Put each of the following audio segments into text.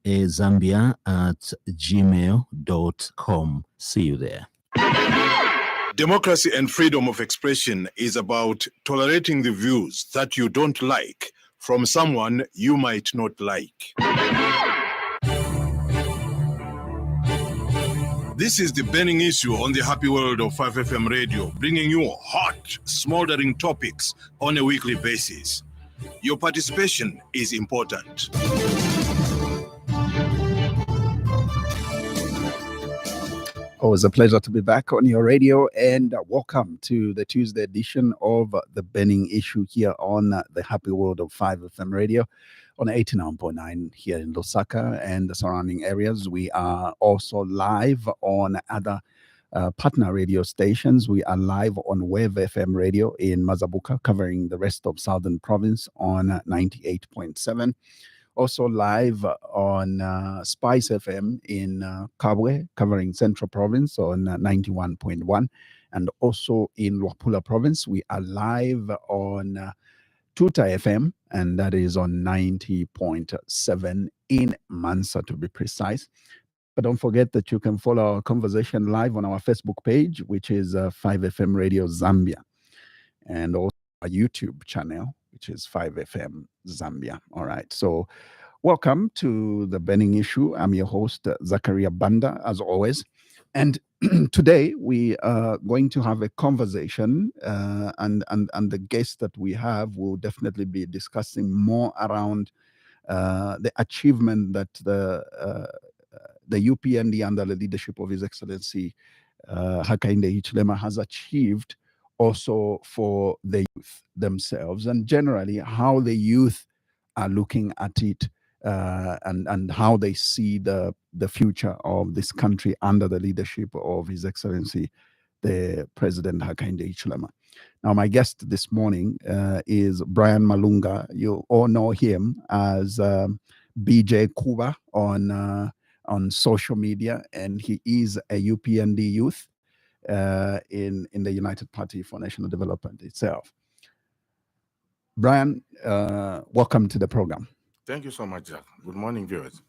Zambia@gmail.com. See you there. Democracy and freedom of expression is about tolerating the views that you don't like from someone you might not like. This is the burning issue on the happy world of 5FM radio, bringing you hot, smoldering topics on a weekly basis. Your participation is important. Always a pleasure to be back on your radio, and welcome to the Tuesday edition of the Burning Issue here on the happy world of 5FM radio on 89.9 here in Lusaka and the surrounding areas. We are also live on other partner radio stations. We are live on Wave FM radio in Mazabuka, covering the rest of Southern Province on 98.7. Also live on Spice FM in Kabwe, covering Central Province on 91.1. And also in Luapula Province, we are live on Tuta FM, and that is on 90.7 in Mansa, to be precise. But don't forget that you can follow our conversation live on our Facebook page, which is 5FM Radio Zambia, and also our YouTube channel, which is 5FM Zambia. All right. So welcome to the Burning Issue. I'm your host, Zachariah Banda, as always. And today we are going to have a conversation, and the guest that we have will definitely be discussing more around the achievement that the UPND under the leadership of His Excellency Hakainde Hichilema has achieved, also for the youth themselves, and generally how the youth are looking at it, and how they see the future of this country under the leadership of His Excellency the President Hakainde Hichilema. Now, my guest this morning is Brian Malunga. You all know him as BJ Kuba on social media, and he is a UPND youth in the United Party for National Development itself. Brian, welcome to the program. Thank you so much, Jack. Good morning, viewers.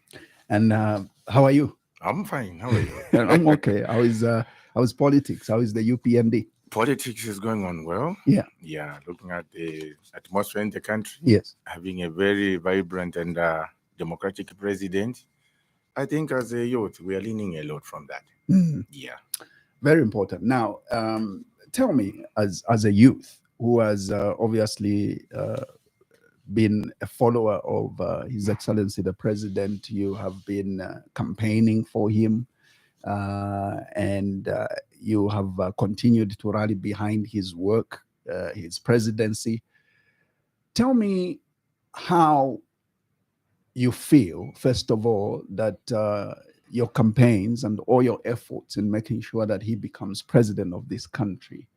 And how are you? I'm fine. How are you? I'm okay. How is politics? How is the UPND? Politics is going on well. Yeah. Yeah. Looking at the atmosphere in the country. Yes. Having a very vibrant and democratic president. I think as a youth, we are learning a lot from that. Mm. Yeah. Very important. Now, tell me, as a youth who has obviously been a follower of His Excellency the President, you have been campaigning for him, and you have continued to rally behind his work, his presidency. Tell me how you feel, first of all, that your campaigns and all your efforts in making sure that he becomes president of this country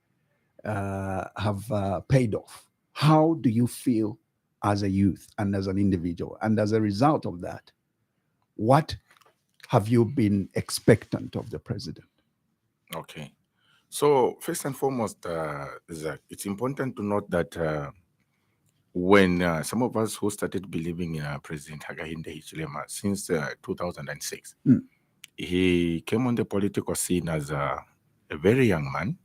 have paid off. How do you feel as a youth and as an individual? And as a result of that, what have you been expectant of the president? Okay. So first and foremost, it's important to note that when some of us who started believing in President Hakainde Hichilema since 2006, he came on the political scene as a very young man.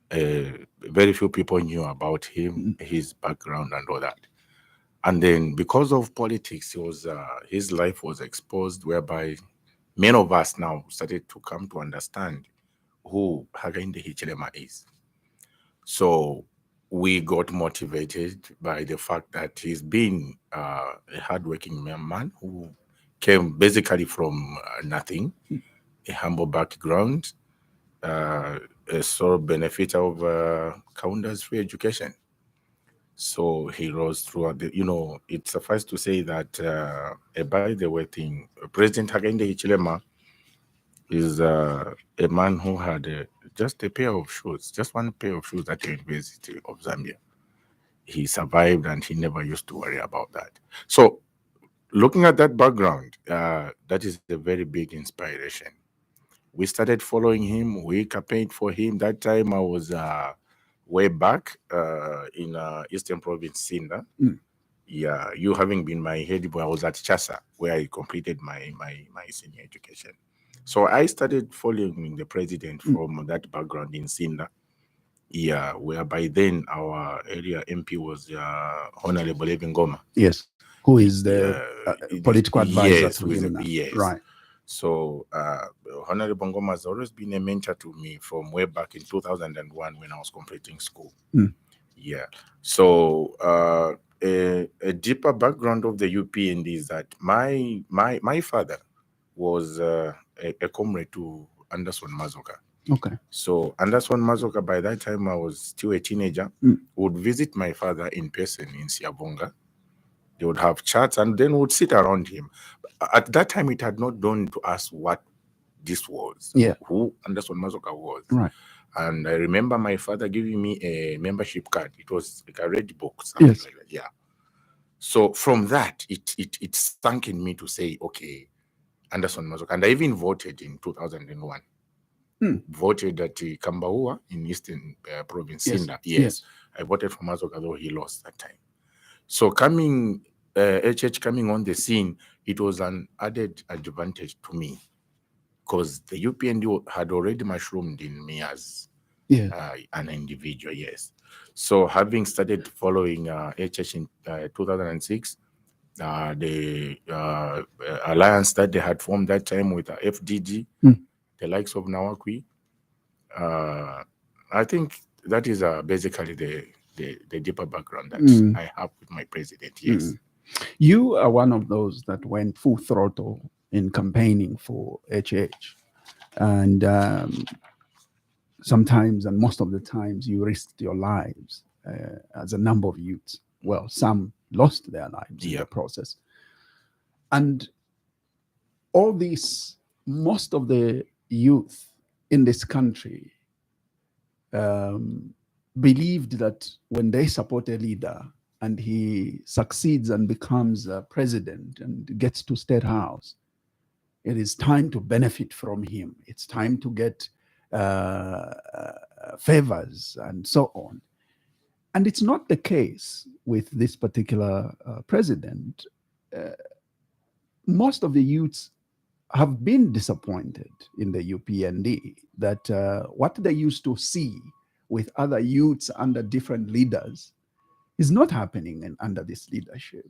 Very few people knew about him, his background and all that. And then because of politics, his life was exposed, whereby many of us now started to come to understand who Hakainde Hichilema is. So we got motivated by the fact that he's been a hardworking man who came basically from nothing, a humble background, a sole benefit of Kaunda's free education. So he rose throughout it suffices to say that by the way thing, President Hakainde Hichilema is a man who had just a pair of shoes, just one pair of shoes at the University of Zambia. He survived and he never used to worry about that. So looking at that background, that is a very big inspiration. We started following him. We campaigned for him. That time I was way back in Eastern Province, Sinda. Yeah, you having been my head boy, I was at Chasa where I completed my senior education. So I started following the president from that background in Sinda. Yeah, where by then our area MP was Honorable Ngoma. Yes. Who is the Yeah, political advisor yes, to who is him now? yes. Right. So Honorable Ngoma has always been a mentor to me from way back in 2001 when I was completing school. Yeah. So a deeper background of the UPND is that my father was a comrade to Anderson Mazoka. Okay. So Anderson Mazoka, by that time I was still a teenager, would visit my father in person in Siabonga. They would have chats and then would sit around him. At that time, it had not dawned to us what this was, who Anderson Mazoka was. Right. And I remember my father giving me a membership card. It was like a red book, something like that. Yeah. So from that, it sunk in me to say, okay, Anderson Mazoka. And I even voted in 2001. Voted at Kambaua in Eastern Province. Yes. I voted for Mazoka, though he lost that time. So coming, HH coming on the scene, it was an added advantage to me because the UPND had already mushroomed in me as an individual, yes. So having started following HH in 2006, the alliance that they had formed that time with FDG, the likes of Nawakwi, I think that is basically the deeper background that I have with my president, yes. You are one of those that went full throttle in campaigning for HH. And sometimes, and most of the times, you risked your lives as a number of youths. Well, some lost their lives in the process. And all these, most of the youth in this country believed that when they support a leader and he succeeds and becomes president and gets to State House, it is time to benefit from him. It's time to get favors and so on. And it's not the case with this particular president. Most of the youths have been disappointed in the UPND that what they used to see with other youths under different leaders is not happening under this leadership.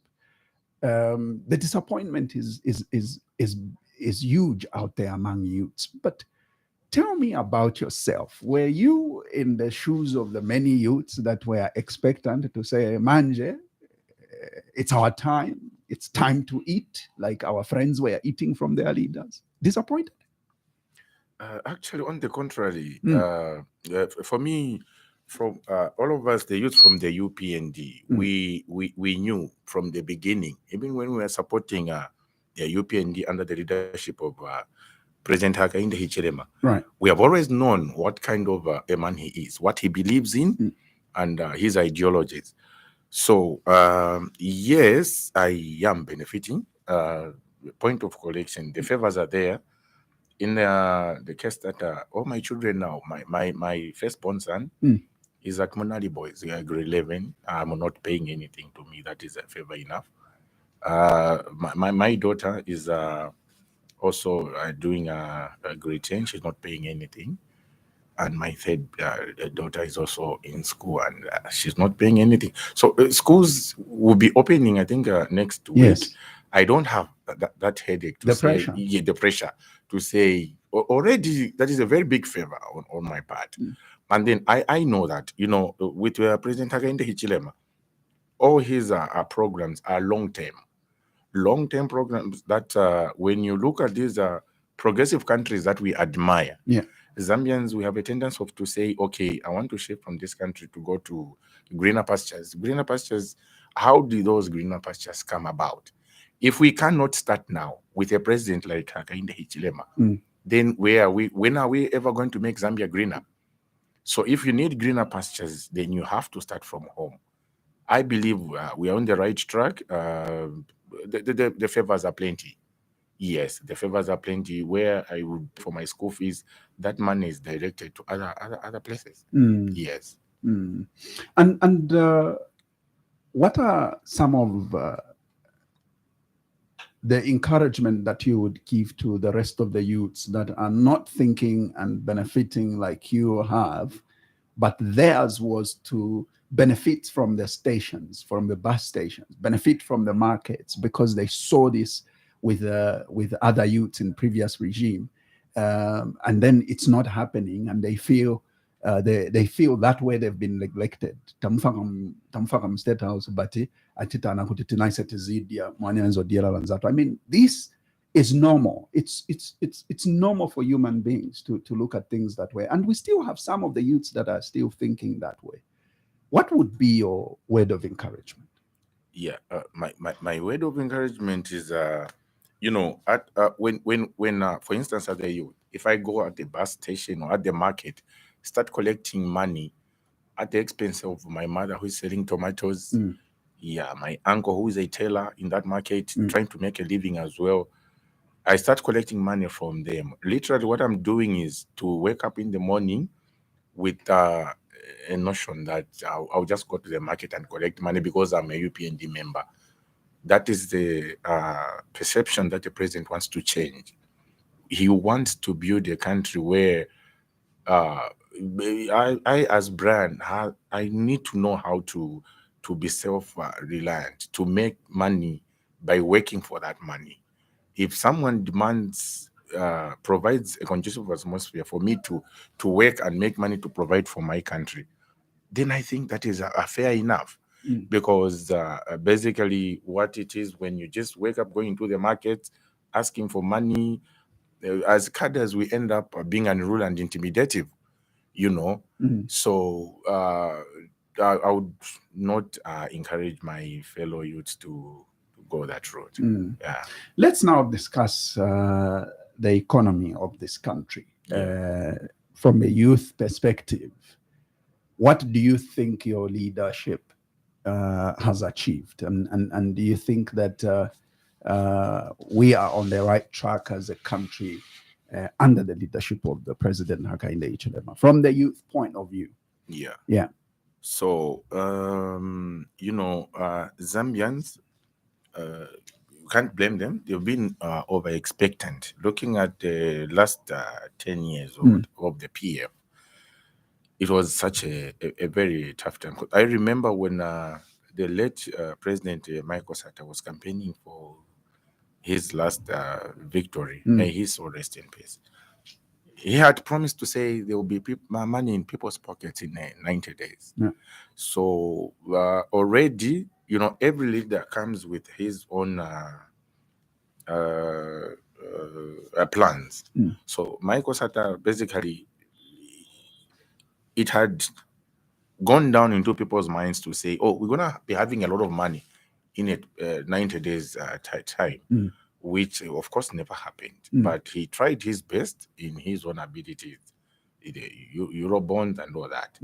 The disappointment is huge out there among youths. But tell me about yourself. Were you in the shoes of the many youths that were expectant to say, Manje, it's our time. It's time to eat, like our friends were eating from their leaders? Disappointed? Actually, on the contrary, for me, from all of us, the youth from the UPND, we knew from the beginning, even when we were supporting the UPND under the leadership of President Hakainde Hichilema, we have always known what kind of a man he is, what he believes in, and his ideologies. So, yes, I am benefiting. Point of collection, the favors are there. In the case that all my children now, my firstborn son is at Monali Boys, grade 11. I'm not paying anything to me. That is a favor enough. My daughter is also doing a grade 10. She's not paying anything. And my third daughter is also in school and she's not paying anything. So schools will be opening, I think, next week. I don't have that headache to say, the pressure to say, already that is a very big favor on my part. And then I know that, you know, with President Hakainde Hichilema, all his programs are long-term programs that when you look at these progressive countries that we admire, Zambians, we have a tendency to say, okay, I want to shift from this country to go to greener pastures. Greener pastures, how do those greener pastures come about? If we cannot start now with a president like Hakainde Hichilema, then when are we ever going to make Zambia greener? So if you need greener pastures, then you have to start from home. I believe we are on the right track. The favors are plenty. Yes, the favors are plenty. Where I would, for my school fees, that money is directed to other places. Yes. And what are some of the encouragement that you would give to the rest of the youths that are not thinking and benefiting like you have, but theirs was to benefit from the stations, from the bus stations, benefit from the markets, because they saw this with other youths in previous regime, and then it's not happening, and they feel that way they've been neglected. Tamfaka State House, but I mean, this is normal. It's normal for human beings to look at things that way, and we still have some of the youths that are still thinking that way. What would be your word of encouragement? Yeah, my word of encouragement is, when for instance, at the youth, if I go at the bus station or at the market, start collecting money at the expense of my mother who is selling tomatoes, my uncle who is a tailor in that market, trying to make a living as well, I start collecting money from them. Literally, what I'm doing is to wake up in the morning with a notion that I'll just go to the market and collect money because I'm a UPND member. That is the perception that the president wants to change. He wants to build a country where I as Brian, I need to know how to be self-reliant, to make money by working for that money. If someone provides a conducive atmosphere for me to work and make money to provide for my country, then I think that is fair enough. Because basically what it is, when you just wake up going to the market asking for money, as cadres we end up being unruly and intimidative, So I would not encourage my fellow youths to go that route. Yeah. Let's now discuss the economy of this country from a youth perspective. What do you think your leadership has achieved, and do you think that we are on the right track as a country under the leadership of the President Hakainde Hichilema, from the youth point of view? Yeah. So Zambians, you can't blame them. They've been over expectant. Looking at the last 10 years of the PF, it was such a very tough time. I remember when the late President Michael Sata was campaigning for his last victory. May his soul rest in peace. He had promised to say there will be money in people's pockets in 90 days. Yeah. So already, every leader comes with his own plans. So Michael Sata, basically, it had gone down into people's minds to say, oh, we're going to be having a lot of money in 90 days time, which of course never happened. But he tried his best in his own abilities, the Eurobonds and all that.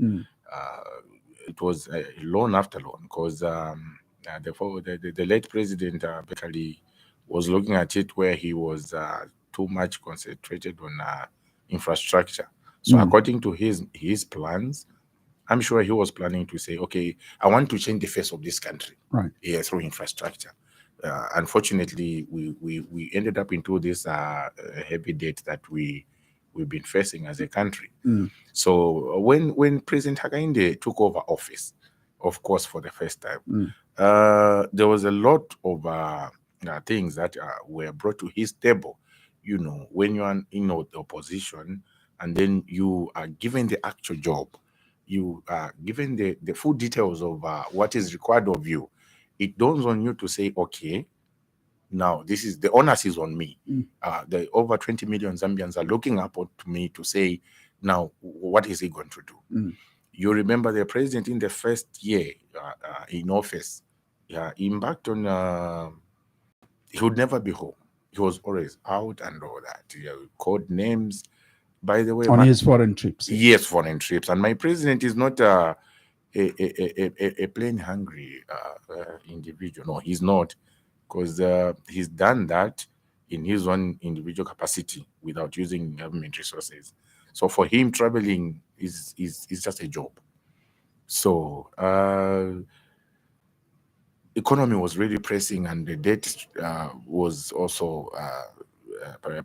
It was loan after loan, because the late president basically was looking at it where he was too much concentrated on infrastructure. So according to his plans, I'm sure he was planning to say, okay, I want to change the face of this country, right? Yeah, through infrastructure. Unfortunately, we ended up into this heavy debt that we've been facing as a country. So when President Hakainde took over office, of course, for the first time, there was a lot of things that were brought to his table. When you are in the opposition and then you are given the actual job, you are given the full details of what is required of you, it dawns on you to say, okay, now this is the onus is on me. The over 20 million Zambians are looking up to me to say, now what is he going to do? You remember the president in the first year in office, he embarked on he would never be home. He was always out and all that. He called names. By the way, on his foreign trips. Yes, foreign trips. And my president is not a plain hungry individual. No, he's not, because he's done that in his own individual capacity without using government resources. So for him, traveling is just a job. So economy was really pressing and the debt was also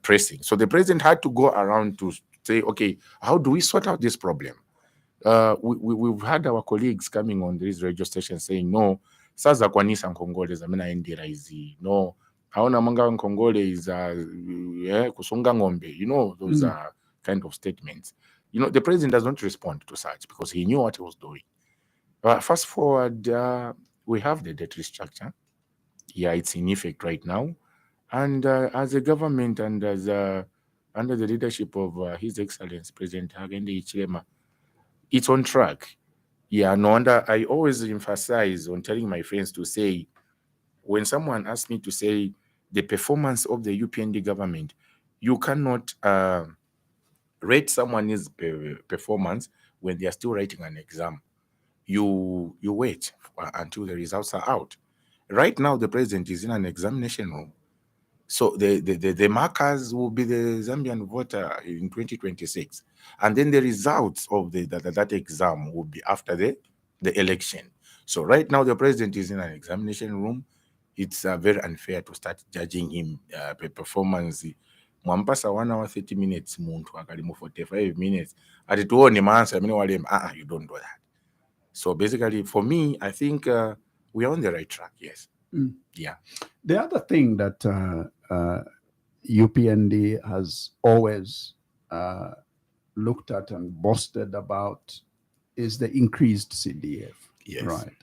pressing. So the president had to go around to say, okay, how do we sort out this problem? We've had our colleagues coming on this radio station saying, no, saza kwanisa nkongole zamena endira izi. No, haona manga nkongole is kusunga ngombe. You know, those are kind of statements. You know, the president does not respond to such because he knew what he was doing. Fast forward, we have the debt restructure. Yeah, it's in effect right now. And as a government and as under the leadership of His Excellency President Hakainde Hichilema, it's on track. Yeah, no wonder I always emphasize on telling my friends to say, when someone asks me to say the performance of the UPND government, you cannot rate someone's performance when they are still writing an exam. You wait until the results are out. Right now, the president is in an examination room. So the markers will be the Zambian voter in 2026. And then the results of that exam will be after the election. So right now, the president is in an examination room. It's very unfair to start judging him performance. Mwampasa 1 hour 30 minutes, muntu akalimu 45 minutes. At it all, you don't do that. So basically, for me, I think we are on the right track. Yes. Yeah. The other thing that UPND has always looked at and boasted about is the increased CDF. Yes. Right.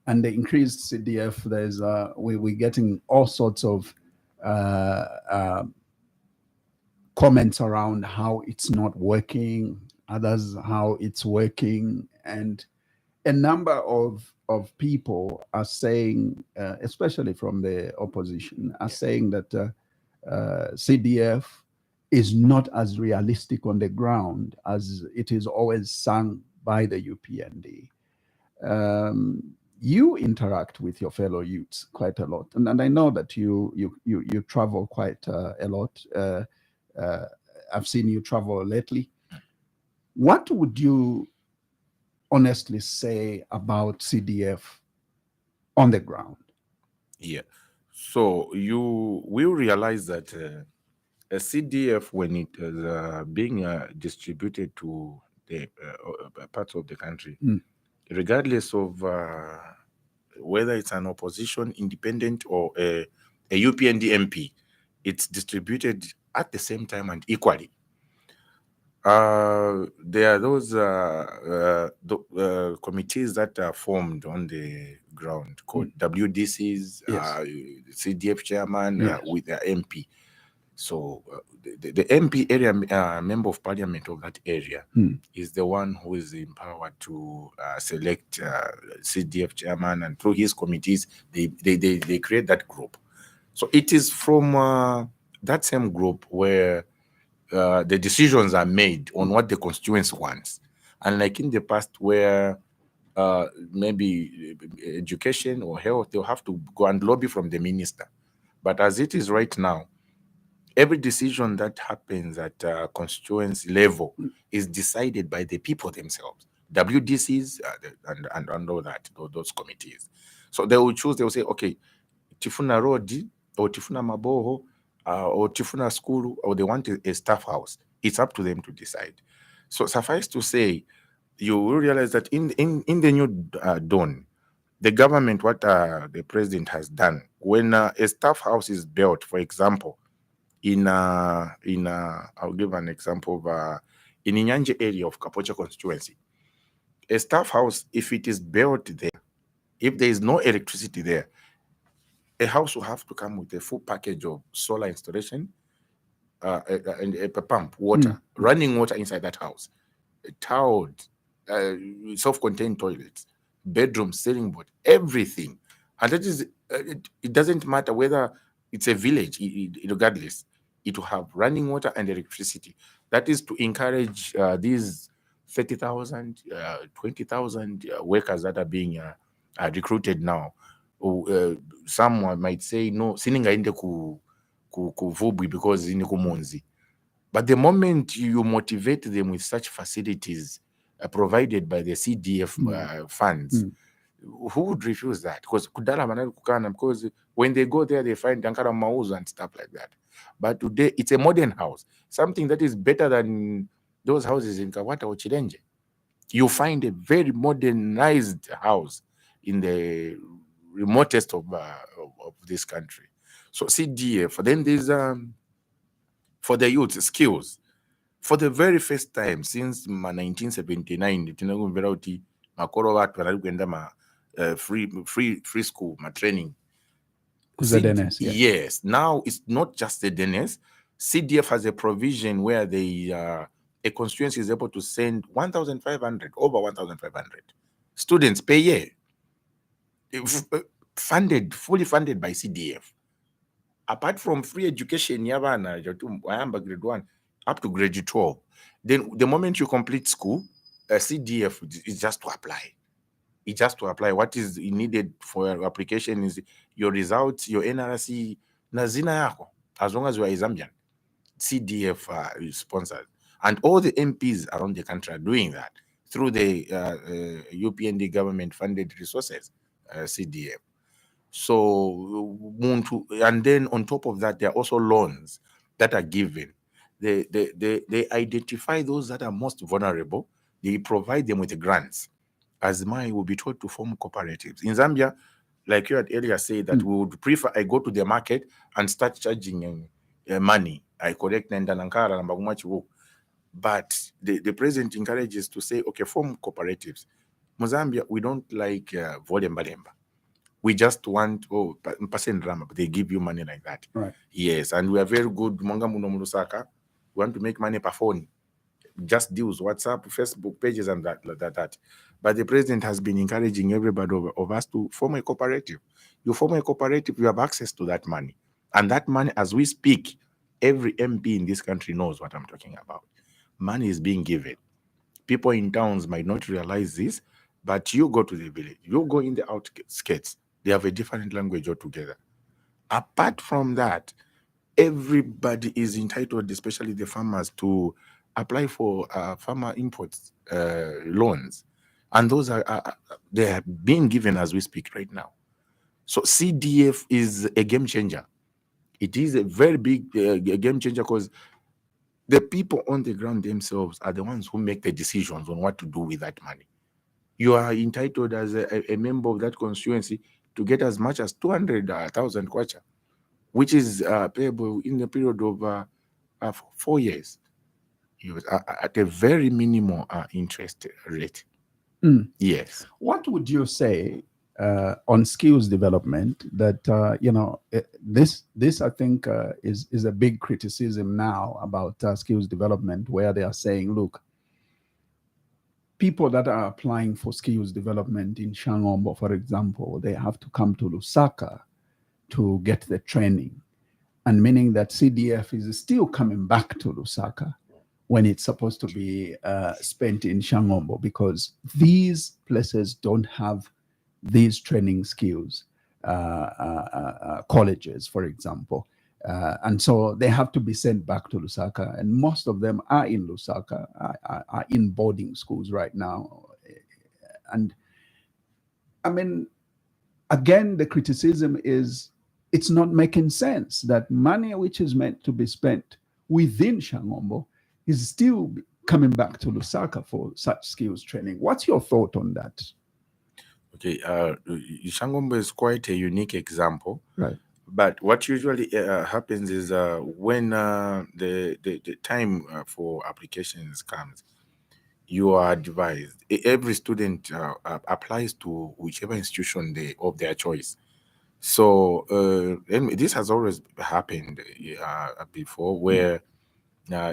And the increased CDF, there's we're getting all sorts of comments around how it's not working, others how it's working, and a number of people are saying, especially from the opposition, are saying that CDF is not as realistic on the ground as it is always sung by the UPND. You interact with your fellow youths quite a lot, and I know that you travel quite a lot. I've seen you travel lately. What would you honestly say about CDF on the ground? Yeah. So you will realize that a CDF, when it is being distributed to the parts of the country, regardless of whether it's an opposition, independent, or a UPND MP, it's distributed at the same time and equally. There are those committees that are formed on the ground called WDCs, Yes. CDF chairman Yes. with the MP. So the MP area member of parliament of that area is the one who is empowered to select CDF chairman, and through his committees, they create that group. So it is from that same group where the decisions are made on what the constituency wants. Unlike in the past where maybe education or health, they'll have to go and lobby from the minister. But as it is right now, every decision that happens at constituency level is decided by the people themselves, WDCs and all that, those committees. So they will choose, they will say, okay, Tifuna Road or Tifuna Maboho or Tifuna School, or they want a staff house. It's up to them to decide. So suffice to say, you will realize that in the new dawn, the government, what the president has done, when a staff house is built, for example, I'll give an example of in Inyanje area of Kapocha constituency, a staff house, if it is built there, if there is no electricity there, a house will have to come with a full package of solar installation and a pump, water, running water inside that house, a towel, self-contained toilets, bedroom, ceiling board, everything. And that is, it doesn't matter whether it's a village, regardless, it will have running water and electricity. That is to encourage these 30,000, 20,000 workers that are being recruited now. Someone might say, no, siningaende ku Vubwi because in Kumonzi. But the moment you motivate them with such facilities provided by the CDF funds, Who would refuse that? Because kudala vanali kukana, because when they go there, they find dankara mauzo and stuff like that. But today, it's a modern house, something that is better than those houses in Kawata or Chilenje. You find a very modernized house in the remotest of this country. So CDF. Then there's for the youth skills. For the very first time since 1979, tinakumvera kuti makolo vatu vari kuenda free school training. ZNS, yeah. Yes, now it's not just the DNS. CDF has a provision where they a constituency is able to send 1,500, over 1,500 students per year, fully funded by CDF. Apart from free education, yavana grade 1 up to grade 12. Then the moment you complete school, CDF is just to apply. It's just to apply. What is needed for your application is your results, your NRC, nazina yako. As long as you are a Zambian, CDF is sponsored. And all the MPs around the country are doing that through the UPND government funded resources, CDF. So, and then on top of that, there are also loans that are given. They identify those that are most vulnerable. They provide them with grants. As mine will be told to form cooperatives. In Zambia, like you had earlier said, that we would prefer I go to the market and start charging money. I collect Nandanankara and Bagumachi. But the president encourages to say, okay, form cooperatives. In Zambia, we don't like volemba. We just want, but they give you money like that. Right. Yes, and we are very good. Mwanga muno Lusaka. We want to make money per phone. Just deals, WhatsApp, Facebook pages, and that. But the president has been encouraging everybody of us to form a cooperative. You form a cooperative, you have access to that money. And that money, as we speak, every MP in this country knows what I'm talking about. Money is being given. People in towns might not realize this, but you go to the village, you go in the outskirts, they have a different language altogether. Apart from that, everybody is entitled, especially the farmers, to apply for farmer imports loans, and those they are being given as we speak right now. So CDF is a game changer. It is a very big game changer because the people on the ground themselves are the ones who make the decisions on what to do with that money. You are entitled as a member of that constituency to get as much as 200,000 kwacha, which is payable in the period of 4 years. At a very minimal interest rate. Yes. What would you say on skills development that this I think is a big criticism now about skills development, where they are saying, look, people that are applying for skills development in Shangombo, for example, they have to come to Lusaka to get the training, and meaning that CDF is still coming back to Lusaka when it's supposed to be spent in Shangombo, because these places don't have these training skills, colleges, for example. And so they have to be sent back to Lusaka. And most of them are in Lusaka, are in boarding schools right now. And I mean, again, the criticism is it's not making sense that money which is meant to be spent within Shangombo is still coming back to Lusaka for such skills training. What's your thought on that? Okay, Shangombo is quite a unique example. Right. But what usually happens is when the time for applications comes, you are advised. Every student applies to whichever institution of their choice. So and this has always happened before, where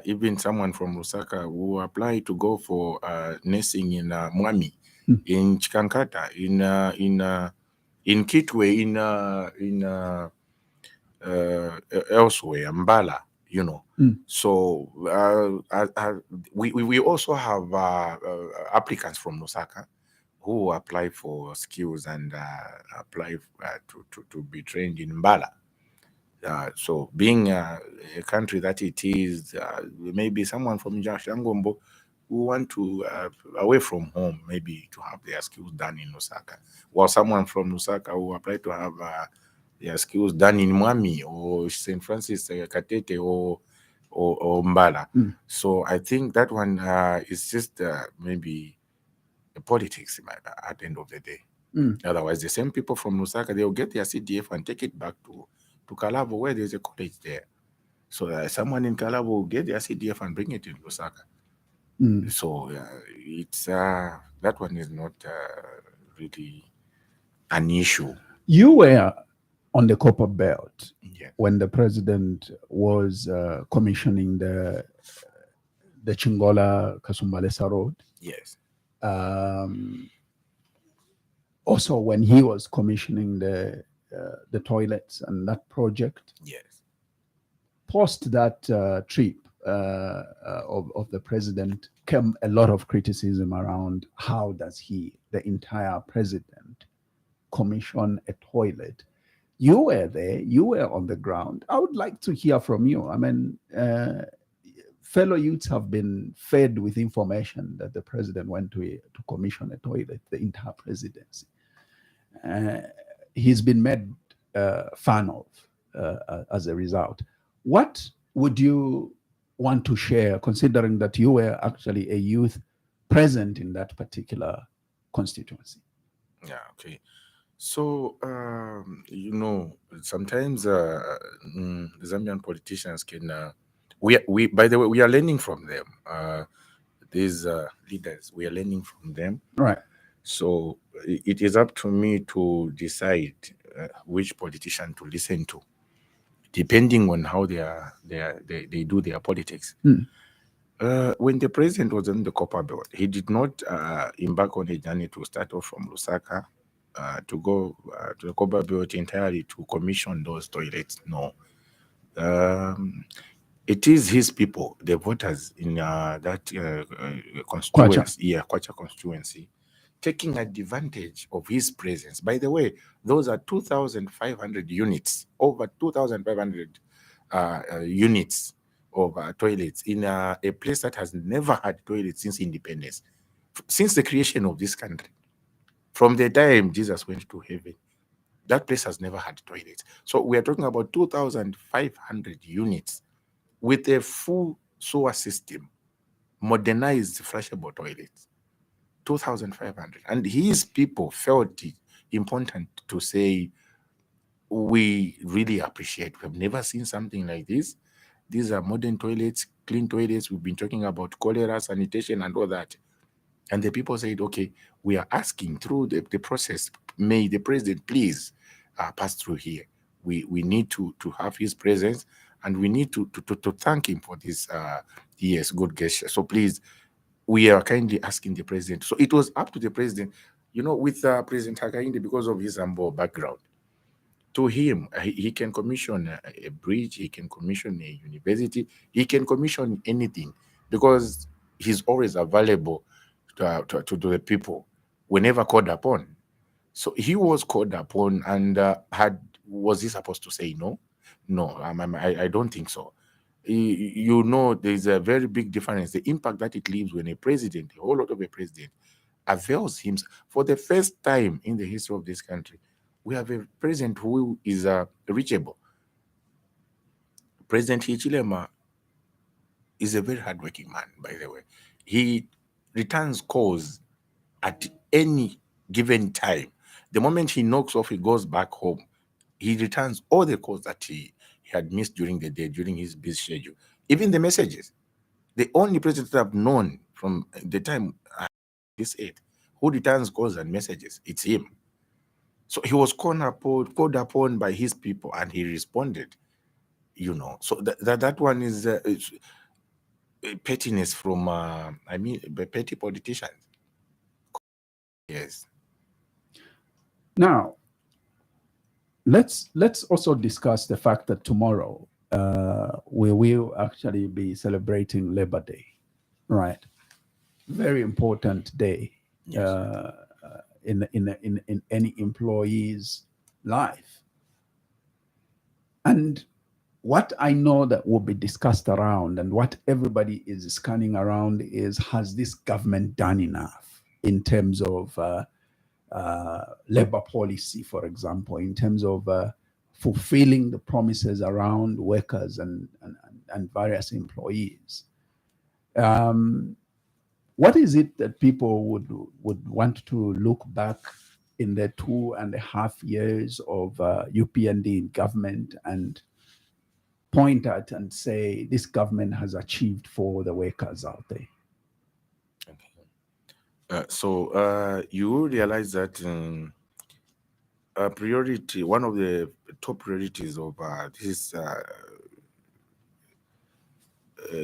even someone from Lusaka will apply to go for nursing in Mwami, in Chikankata, in Kitwe, in elsewhere, Mbala, So we also have applicants from Lusaka who apply for skills and apply to be trained in Mbala. So being a country that it is, maybe someone from Shangombo who want to away from home, maybe to have their skills done in Lusaka, or someone from Lusaka who apply to have their skills done in Mwami or St. Francis Katete or Mbala. So I think that one is just maybe the politics at the end of the day. Otherwise, the same people from Lusaka, they'll get their CDF and take it back to Kalabo, where there's a college there. So someone in Kalabo will get their CDF and bring it in Lusaka. So it's that one is not really an issue. You were on the Copper Belt Yes. when the president was commissioning the Chingola Kasumbalesa Road. Yes. Also, when he was commissioning the toilets and that project. Yes. Post that trip of the president came a lot of criticism around how does the entire president, commission a toilet. You were there, you were on the ground. I would like to hear from you. I mean, fellow youths have been fed with information that the president went to commission a toilet, the entire presidency. He's been made fun of as a result. What would you want to share, considering that you were actually a youth present in that particular constituency? Yeah, okay. So, sometimes the Zambian politicians can, by the way, we are learning from them. These leaders, we are learning from them. Right. So it is up to me to decide which politician to listen to, depending on how they do their politics. When the president was on the Copper Belt, he did not embark on a journey to start off from Lusaka to go to the Kuba Belt entirely to commission those toilets. No. It is his people, the voters in that constituency, Kwacha constituency, taking advantage of his presence. By the way, those are 2,500 units, over 2,500 units of toilets in a place that has never had toilets since independence, since the creation of this country. From the time Jesus went to heaven, that place has never had toilets. So we are talking about 2,500 units with a full sewer system, modernized flushable toilets. 2,500. And his people felt it important to say, we really appreciate. We've never seen something like this. These are modern toilets, clean toilets. We've been talking about cholera, sanitation, and all that. And the people said, okay, we are asking through the process, may the president please pass through here. We need to have his presence, and we need to thank him for this yes, good gesture. So please, we are kindly asking the president. So it was up to the president, with President Hakainde, because of his humble background. To him, he can commission a bridge, he can commission a university, he can commission anything, because he's always available to the people whenever called upon. So he was called upon, and was he supposed to say no? No, I don't think so. There's a very big difference. The impact that it leaves when a president, a whole lot of a president, avails himself. For the first time in the history of this country, we have a president who is reachable. President Hichilema is a very hardworking man, by the way. He returns calls at any given time. The moment he knocks off, he goes back home. He returns all the calls that he had missed during the day, during his busy schedule. Even the messages. The only president I've known from the time this age who returns calls and messages, it's him. So he was called upon by his people, and he responded. So that one is pettiness from petty politicians. Yes. Now, let's also discuss the fact that tomorrow we will actually be celebrating Labor Day, right? Very important day. Yes. In any employee's life. And what I know that will be discussed around and what everybody is scanning around is, has this government done enough in terms of labor policy, for example, in terms of fulfilling the promises around workers and various employees? What is it that people would want to look back in the 2.5 years of UPND in government and point at and say this government has achieved for the workers out there? So you realize that priority, one of the top priorities of this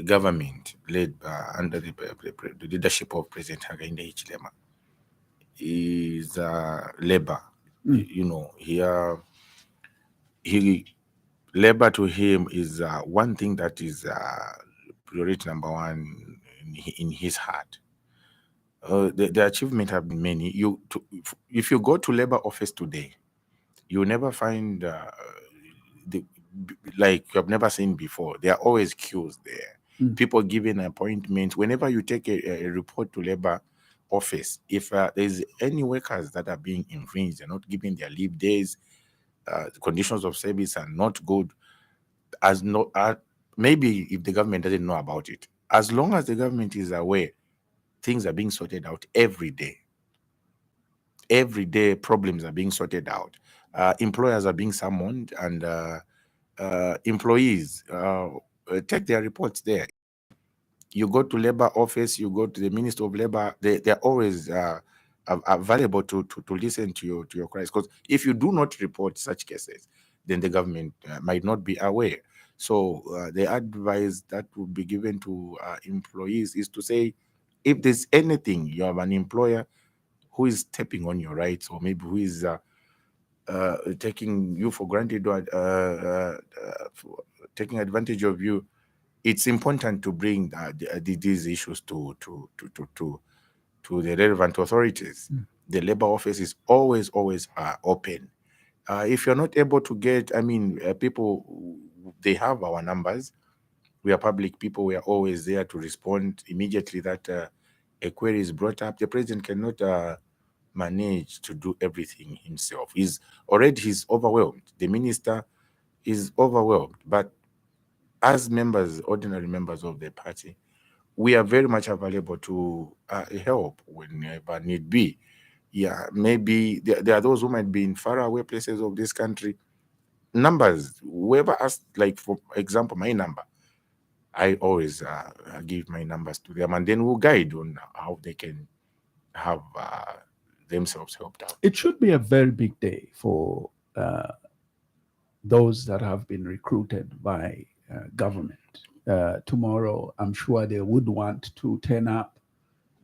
government led under the leadership of President Hakainde Hichilema is labor. You know, he labor to him is one thing that is priority number one in his heart. The achievement have been many. If you go to labor office today, you never find like you have never seen before. There are always queues there. People giving appointments. Whenever you take a report to labor office, if there's any workers that are being infringed, they're not giving their leave days, the conditions of service are not good, maybe if the government doesn't know about it, as long as the government is aware, things are being sorted out every day. Every day, problems are being sorted out. Employers are being summoned, and employees take their reports there. You go to labor office, you go to the Minister of Labor, they're always available to listen to your cries. Because if you do not report such cases, then the government might not be aware. So the advice that would be given to employees is to say, if there's anything, you have an employer who is stepping on your rights, or maybe who is taking you for granted, or taking advantage of you, it's important to bring these issues to the relevant authorities. The labor office is always open. If you're not able to get, people, they have our numbers. We are public people. We are always there to respond immediately that a query is brought up. The president cannot manage to do everything himself. He's overwhelmed. The minister is overwhelmed. But as members, ordinary members of the party, we are very much available to help whenever need be. Yeah, maybe there are those who might be in faraway places of this country. Numbers, whoever asks, like for example, my number, I always give my numbers to them, and then we'll guide on how they can have themselves helped out. It should be a very big day for those that have been recruited by government. Tomorrow, I'm sure they would want to turn up,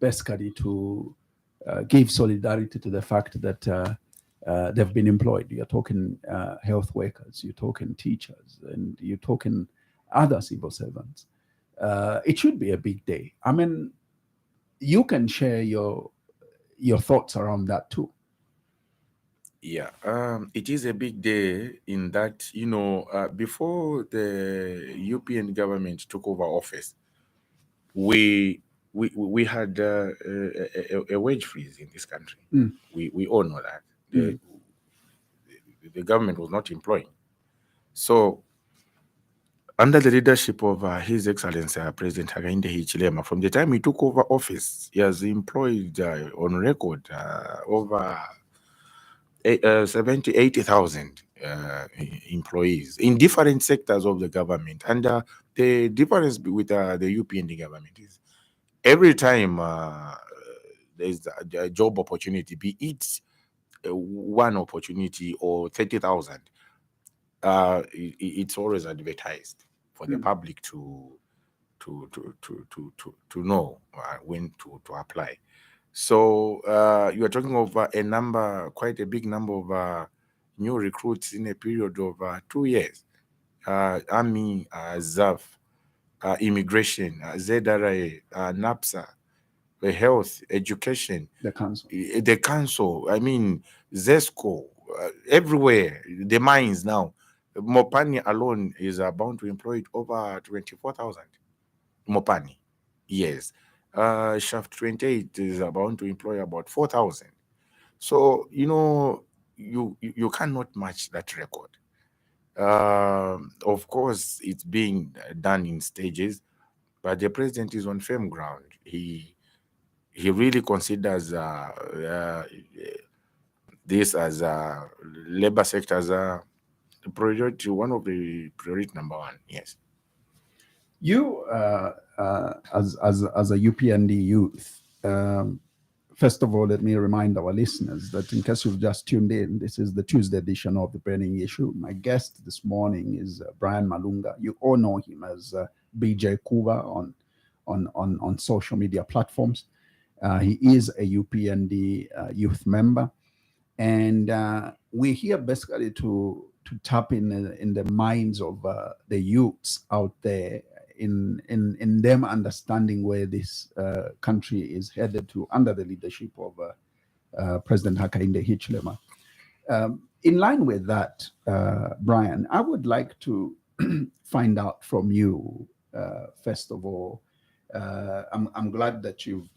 basically to give solidarity to the fact that they've been employed. You're talking health workers, you're talking teachers, and you're talking other civil servants. It should be a big day. I mean, you can share your thoughts around that too. Yeah, it is a big day in that, before the European government took over office, we had a wage freeze in this country. We all know that. The government was not employing. So, under the leadership of His Excellency President Hakainde Hichilema, from the time he took over office, he has employed on record over 70,000, 80,000 employees in different sectors of the government. And the difference with the UPND government is every time there's a job opportunity, be it one opportunity or 30,000, it's always advertised for the public to know when to apply. So you are talking of quite a big number of new recruits in a period of 2 years. Army, ZAF, immigration, ZRA, NAPSA, the health, education, The council. ZESCO, everywhere, the mines now. Mopani alone is bound to employ over 24,000. Mopani, yes. Shaft 28 is bound to employ about 4,000. So, you cannot match that record. Of course, it's being done in stages, but the president is on firm ground. He really considers this as a labor sector as a priority, one of the priority number one. Yes. You, as a UPND youth, first of all, let me remind our listeners that in case you've just tuned in, this is the Tuesday edition of the Burning Issue. My guest this morning is Brian Malunga. You all know him as BJ Kuba on social media platforms. He is a UPND youth member, and we're here basically to tap in the minds of the youths out there, in them understanding where this country is headed to under the leadership of President Hakainde Hichilema. In line with that, Brian, I would like to find out from you, first of all. I'm glad that you've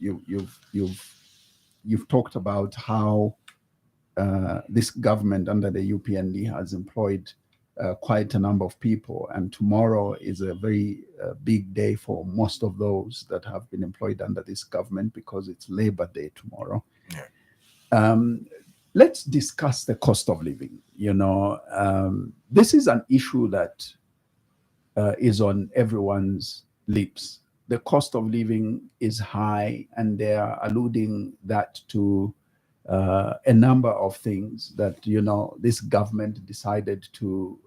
talked about how this government under the UPND has employed quite a number of people, and tomorrow is a very big day for most of those that have been employed under this government because it's Labor Day tomorrow. Yeah. Let's discuss the cost of living. This is an issue that is on everyone's lips. The cost of living is high, and they are alluding that to a number of things that, this government decided to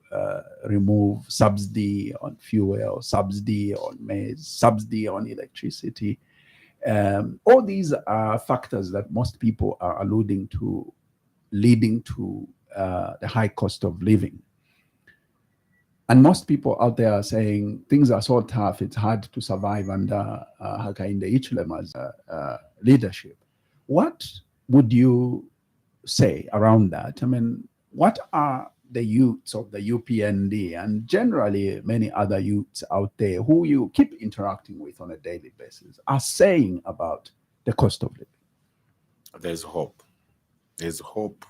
remove subsidy on fuel, subsidy on maize, subsidy on electricity. All these are factors that most people are alluding to, leading to the high cost of living. And most people out there are saying things are so tough, it's hard to survive under Hakainde Hichilema's leadership. What would you say around that? I mean, what are the youths of the UPND and generally many other youths out there who you keep interacting with on a daily basis are saying about the cost of living? There's hope. There's hope.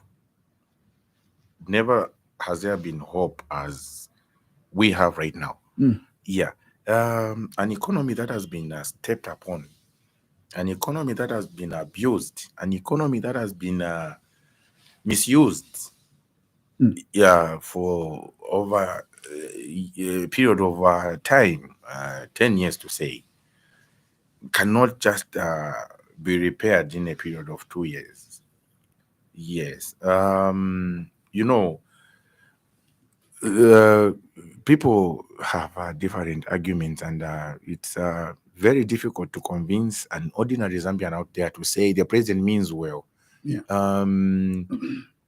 Never has there been hope as we have right now. Yeah. An economy that has been stepped upon, an economy that has been abused, an economy that has been misused, for over a period of time, 10 years to say, cannot just be repaired in a period of 2 years. Yes. People have different arguments, and it's very difficult to convince an ordinary Zambian out there to say the president means well. Yeah.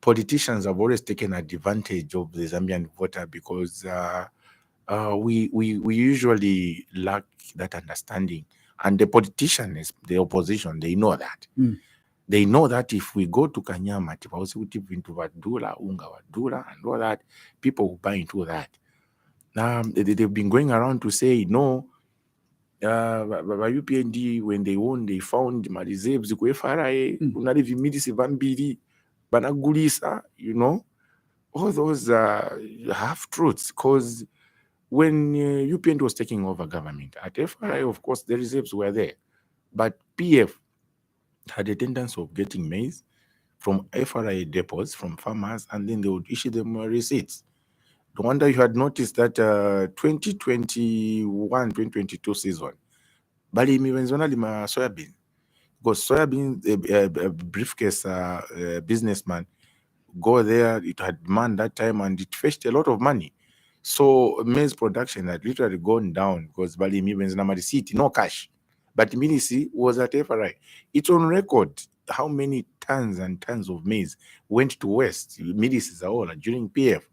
Politicians have always taken advantage of the Zambian voter because we usually lack that understanding. And the politicians, the opposition, they know that. They know that if we go to Kanyama, into Vadula, Unga Vadula, and all that, people will buy into that. They've been going around to say, no, UPND, when they won, they found Marizebs, Unarivi Midisi Vambiri, Banagulisa, all those half-truths. Because when UPND was taking over government, at FRI, of course, the reserves were there. But PF had a tendency of getting maize from FRI depots, from farmers, and then they would issue them receipts. No wonder you had noticed that 2021-2022 season, Bali Miwenzona lima soybean, because soybean, a briefcase businessman, go there, it had demand that time, and it fetched a lot of money. So maize production had literally gone down because Bali Miwenzona receipt, no cash. But Milisi was at FRI. It's on record how many tons and tons of maize went to West, Milisi Zaola, during PF.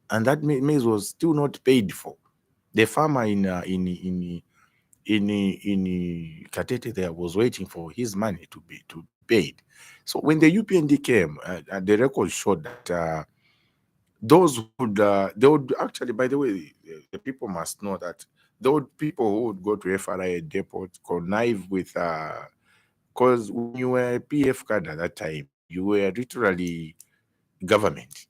And that maize was still not paid for. The farmer in Katete there was waiting for his money to be paid. So when the UPND came, the record showed that those would they would actually, by the way, the people must know that those people who would go to FRA depot connive with because when you were PF card at that time, you were literally government.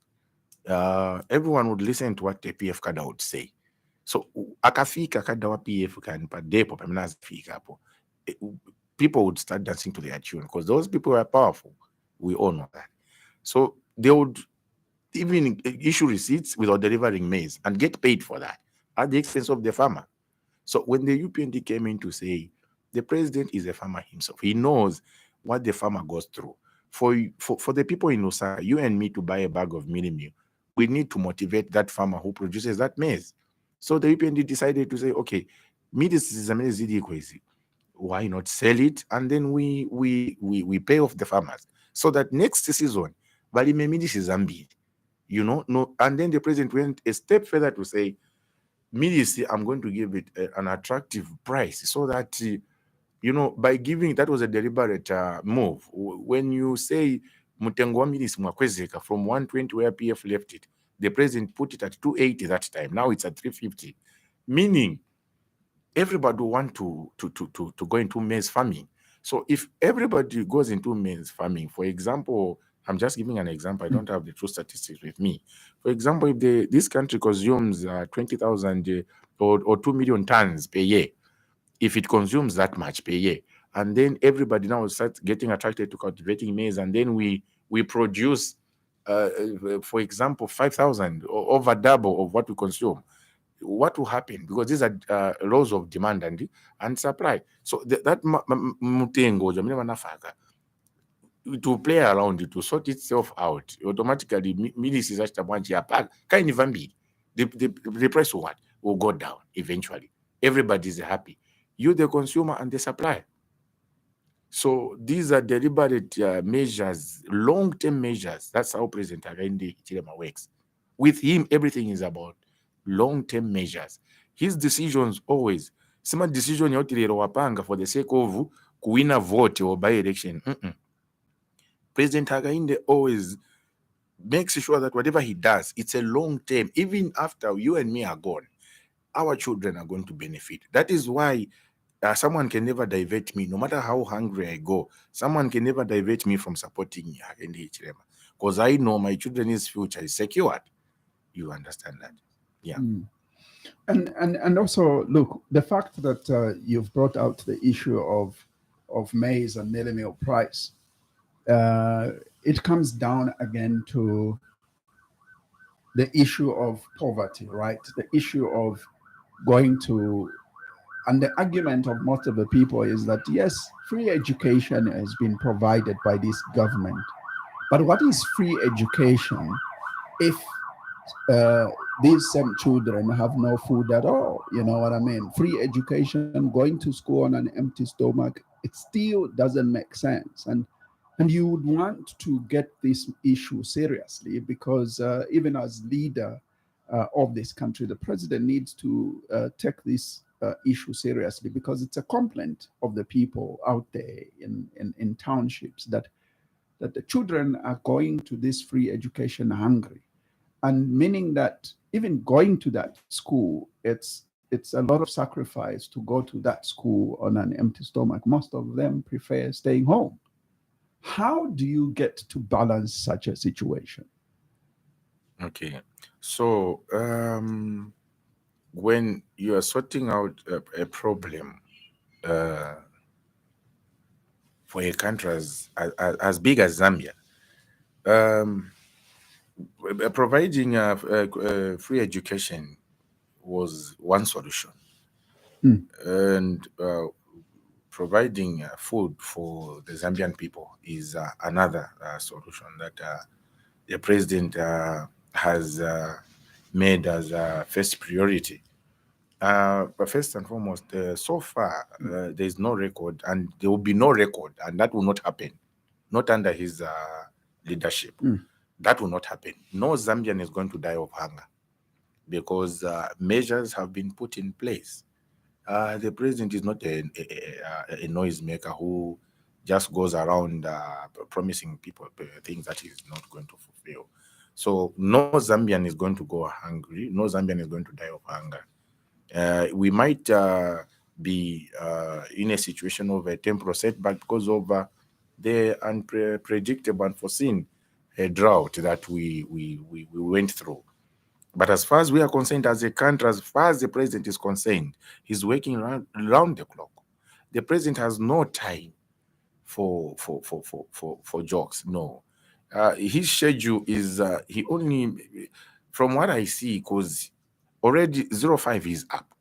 Everyone would listen to what the PF card would say. So akafika kada wa PF kan pa depo pa mnazifika hapo, people would start dancing to their tune because those people were powerful. We all know that. So they would even issue receipts without delivering maize and get paid for that at the expense of the farmer. So when the UPND came in to say the president is a farmer himself, he knows what the farmer goes through. For the people in Lusaka, you and me, to buy a bag of mini meal, we need to motivate that farmer who produces that maize. So the UPND decided to say, okay, why not sell it, and then we pay off the farmers so that next season, Zambia, no. And then the president went a step further to say, immediately I'm going to give it an attractive price so that by giving, that was a deliberate move. When you say mutengo wa milisi mwakwezeka from 120 where PF left it, the president put it at 280 that time. Now it's at 350, meaning everybody want to go into maize farming. So if everybody goes into maize farming, for example, I'm just giving an example, I don't have the true statistics with me. For example, if this country consumes 20,000 or 2 million tons per year, if it consumes that much per year, and then everybody now starts getting attracted to cultivating maize, and then we produce, for example, 5,000 or over double of what we consume, what will happen? Because these are laws of demand and supply. So that mutengo it will play around, it will sort itself out automatically. The price will go down eventually. Everybody is happy. You, the consumer, and the supply. So these are deliberate measures, long-term measures. That's how President Hakainde Hichilema works. With him, everything is about long-term measures. His decisions always, sima decision yotilero wapanga for the sake of win a vote or by election. President Hakainde always makes sure that whatever he does, it's a long-term. Even after you and me are gone, our children are going to benefit. That is why someone can never divert me, no matter how hungry I go. Someone can never divert me from supporting Hakainde Hichilema, because I know my children's future is secured. You understand that? Yeah. And also, look, the fact that you've brought out the issue of maize and mealie meal price, it comes down again to the issue of poverty, right? The issue of going to, and the argument of most of the people is that yes, free education has been provided by this government, but what is free education if these same children have no food at all? You know what I mean? Free education, going to school on an empty stomach, it still doesn't make sense. And you would want to get this issue seriously, because even as leader of this country, the president needs to take this issue seriously, because it's a complaint of the people out there in townships that the children are going to this free education hungry. And meaning that even going to that school, it's a lot of sacrifice to go to that school on an empty stomach. Most of them prefer staying home. How do you get to balance such a situation? Okay. So when you are sorting out a problem for a country as big as Zambia, providing free education was one solution, and providing food for the Zambian people is another solution that the president has made as a first priority. But first and foremost, so far, there is no record, and there will be no record, and that will not happen, not under his leadership. That will not happen. No Zambian is going to die of hunger, because measures have been put in place. The president is not a noisemaker who just goes around promising people things that he's not going to fulfill. So no Zambian is going to go hungry. No Zambian is going to die of hunger. We might be in a situation of a temporal setback because of the unpredictable, unforeseen drought that we went through. But as far as we are concerned, as a country, as far as the president is concerned, he's working round the clock. The president has no time for jokes. No, his schedule is he only, from what I see, because already 05 is up.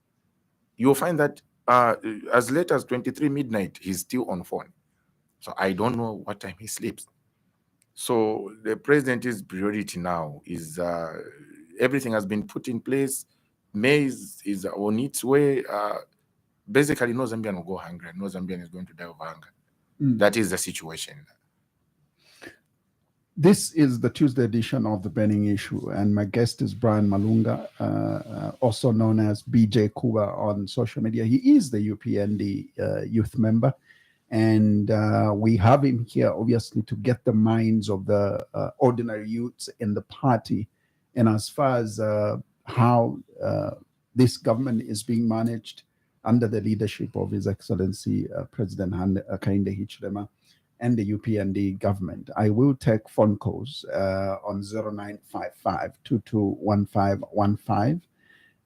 You'll find that as late as 23 midnight, he's still on phone. So I don't know what time he sleeps. So the president's priority now is everything has been put in place. Maize is on its way. Basically, no Zambian will go hungry. No Zambian is going to die of hunger. That is the situation. This is the Tuesday edition of the Burning Issue, and my guest is Brian Malunga, also known as BJ Kuba on social media. He is the UPND youth member, and we have him here, obviously, to get the minds of the ordinary youths in the party, and as far as how this government is being managed under the leadership of His Excellency President Hakainde Hichilema and the UPND government. I will take phone calls on 0955-221515,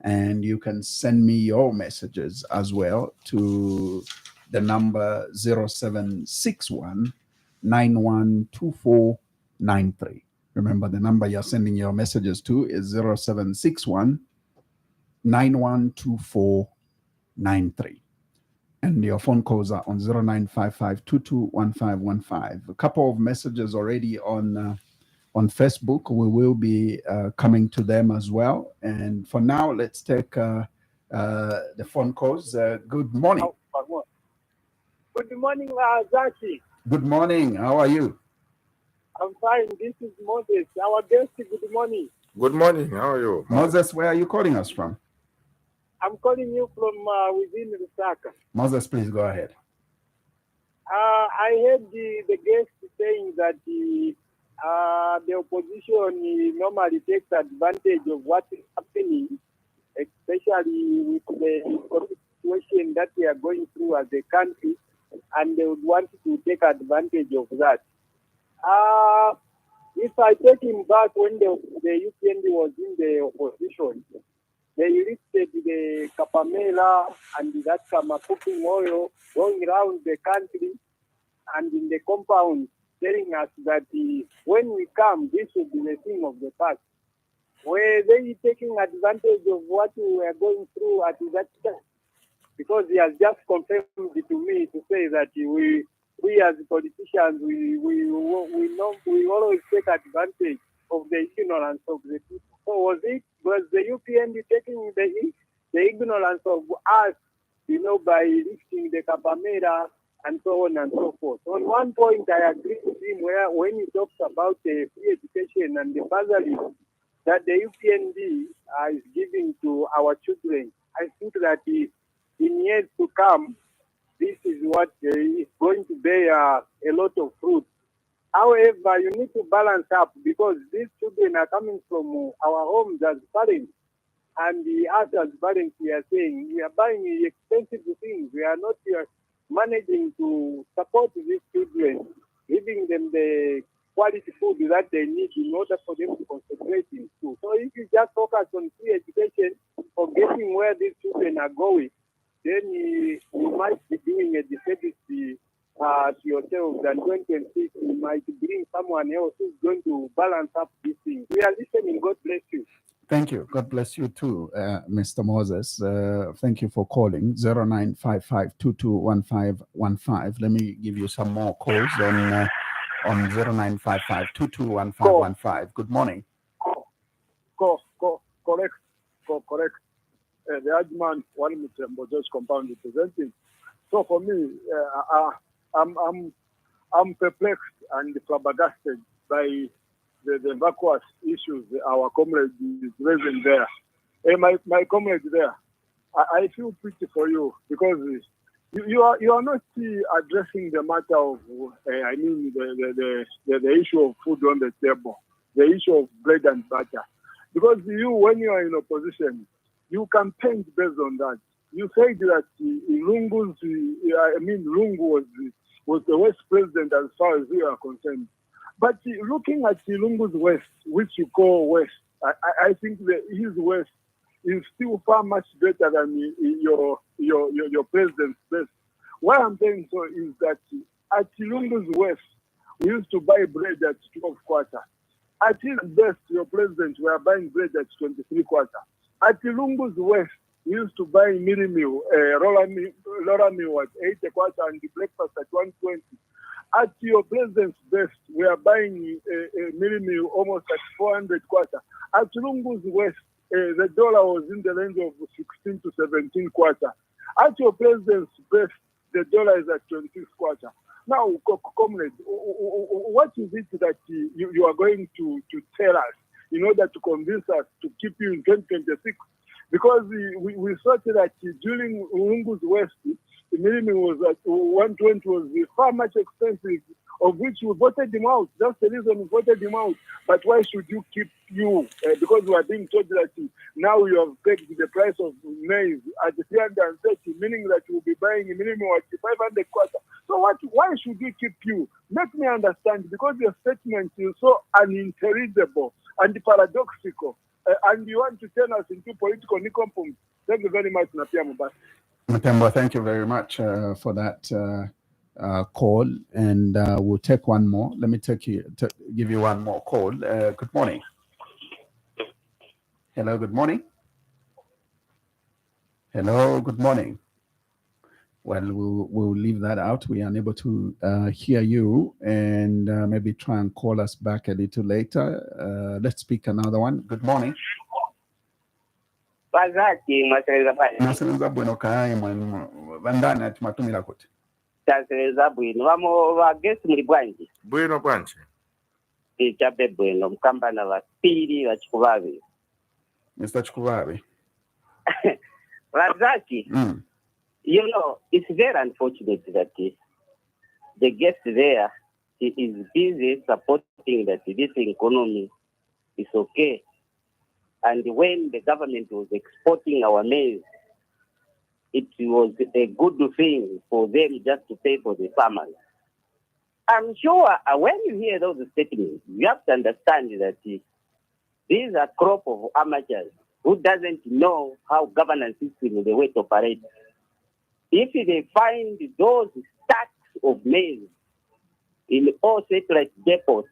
and you can send me your messages as well to the number 0761-912493. Remember, the number you're sending your messages to is 0761-912493. And your phone calls are on 0955-221515. A couple of messages already on Facebook. We will be coming to them as well. And for now, let's take the phone calls. Good morning. Good morning, Zaki. Good morning. How are you? I'm fine. This is Moses. Our guest, good morning. Good morning. How are you? Moses, where are you calling us from? I'm calling you from within Lusaka. Moses, please go ahead. I heard the guest saying that the opposition normally takes advantage of what is happening, especially with the economic situation that we are going through as a country, and they would want to take advantage of that. If I take him back when the UPND was in the opposition, they listed the Capamela and that cooking oil going around the country and in the compound, telling us that when we come, this will be the thing of the past. Were they taking advantage of what we were going through at that time? Because he has just confirmed it to me to say that we as politicians, we always take advantage of the ignorance of the people. So was the UPND taking the ignorance of us, by lifting the Capamera and so on and so forth? On one point, I agree with him when he talks about the free education and the value that the UPND is giving to our children. I think that in years to come, this is what is going to bear a lot of fruit. However, you need to balance up because these children are coming from our homes as parents. And us as parents, we are saying we are buying expensive things. We are not managing to support these children, giving them the quality food that they need in order for them to concentrate in school. So if you just focus on free education, forgetting where these children are going, then you might be doing a disservice to yourselves, and 2026 you might bring someone else who's going to balance up these things. We are listening. God bless you. Thank you. God bless you too, Mr. Moses. Thank you for calling 0955-221515. Let me give you some more calls on 0955-221515. Good morning. Correct. The argument one Mr. Moses compound representing. So for me, I'm perplexed and flabbergasted by the vacuous issues our comrade is raising there. My comrade there, I feel pity for you because you are not addressing the matter of the issue of food on the table. the issue of bread and butter. Because when you are in opposition, you campaigned based on that. You said that Lungu was the West president as far as we are concerned. But looking at Lungu's West, which you call West, I think that his West is still far much better than your president's best. Why I'm saying so is that at Lungu's West, we used to buy bread at 12 quarter. At his best, your president, we are buying bread at 23 quarter. At Lungu's West, we used to buy mini meal, roller meal at 8 quarter and the breakfast at 120. At your president's best, we are buying a mini meal almost at 400 quarter. At Lungu's West, the dollar was in the range of 16 to 17 quarter. At your president's best, the dollar is at 26 quarter. Now, comrade, what is it that you are going to tell us in order to convince us to keep you in 2026? Because we thought that during Lungu's West, the minimum was at 120 was far much expensive, of which we voted him out. That's the reason we voted him out. But why should you keep you? Because we are being told that now you have pegged the price of maize at 330, meaning that you will be buying a minimum at 500 quarter. So why should we keep you? Make me understand, because your statement is so unintelligible and paradoxical. And you want to turn us into political nicompums. Thank you very much, Napia Mubasi. Matembo, thank you very much for that call. And we'll take one more. Let me give you one more call. Good morning. Hello, good morning. Hello, good morning. Well, we'll leave that out. We are unable to hear you, and maybe try and call us back a little later. Let's pick another one. Good morning. Nasenza bwino kai bandana atumatumira kuti. Tasenza bwino vamo vagesi muri bwanji. Bwino bwanji. Ichape bwino mkambana vapiri vachikuvavi. Mr. Chikuvavi. Razaki. You know, it's very unfortunate that the guest there is busy supporting that this economy is okay. And when the government was exporting our maize, it was a good thing for them just to pay for the farmers. I'm sure when you hear those statements, you have to understand that these are crop of amateurs who doesn't know how governance system the way to operate. If they find those stacks of maize in all satellite depots,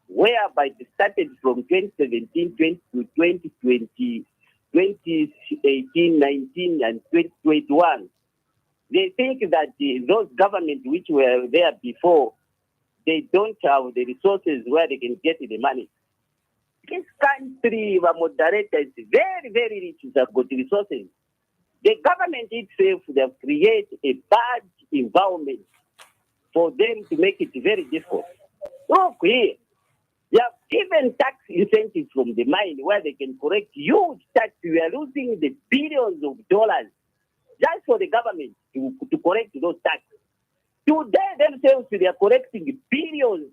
whereby it started from 2017 to 2020, 2018, 19, and 2021, they think that those governments which were there before, they don't have the resources where they can get the money. This country, the moderator, is very, very rich. They have got resources. The government itself, they have created a bad environment for them to make it very difficult. Look here. They have given tax incentives from the mine where they can collect huge tax. We are losing the billions of dollars just for the government to collect those taxes. Today themselves, they are collecting billions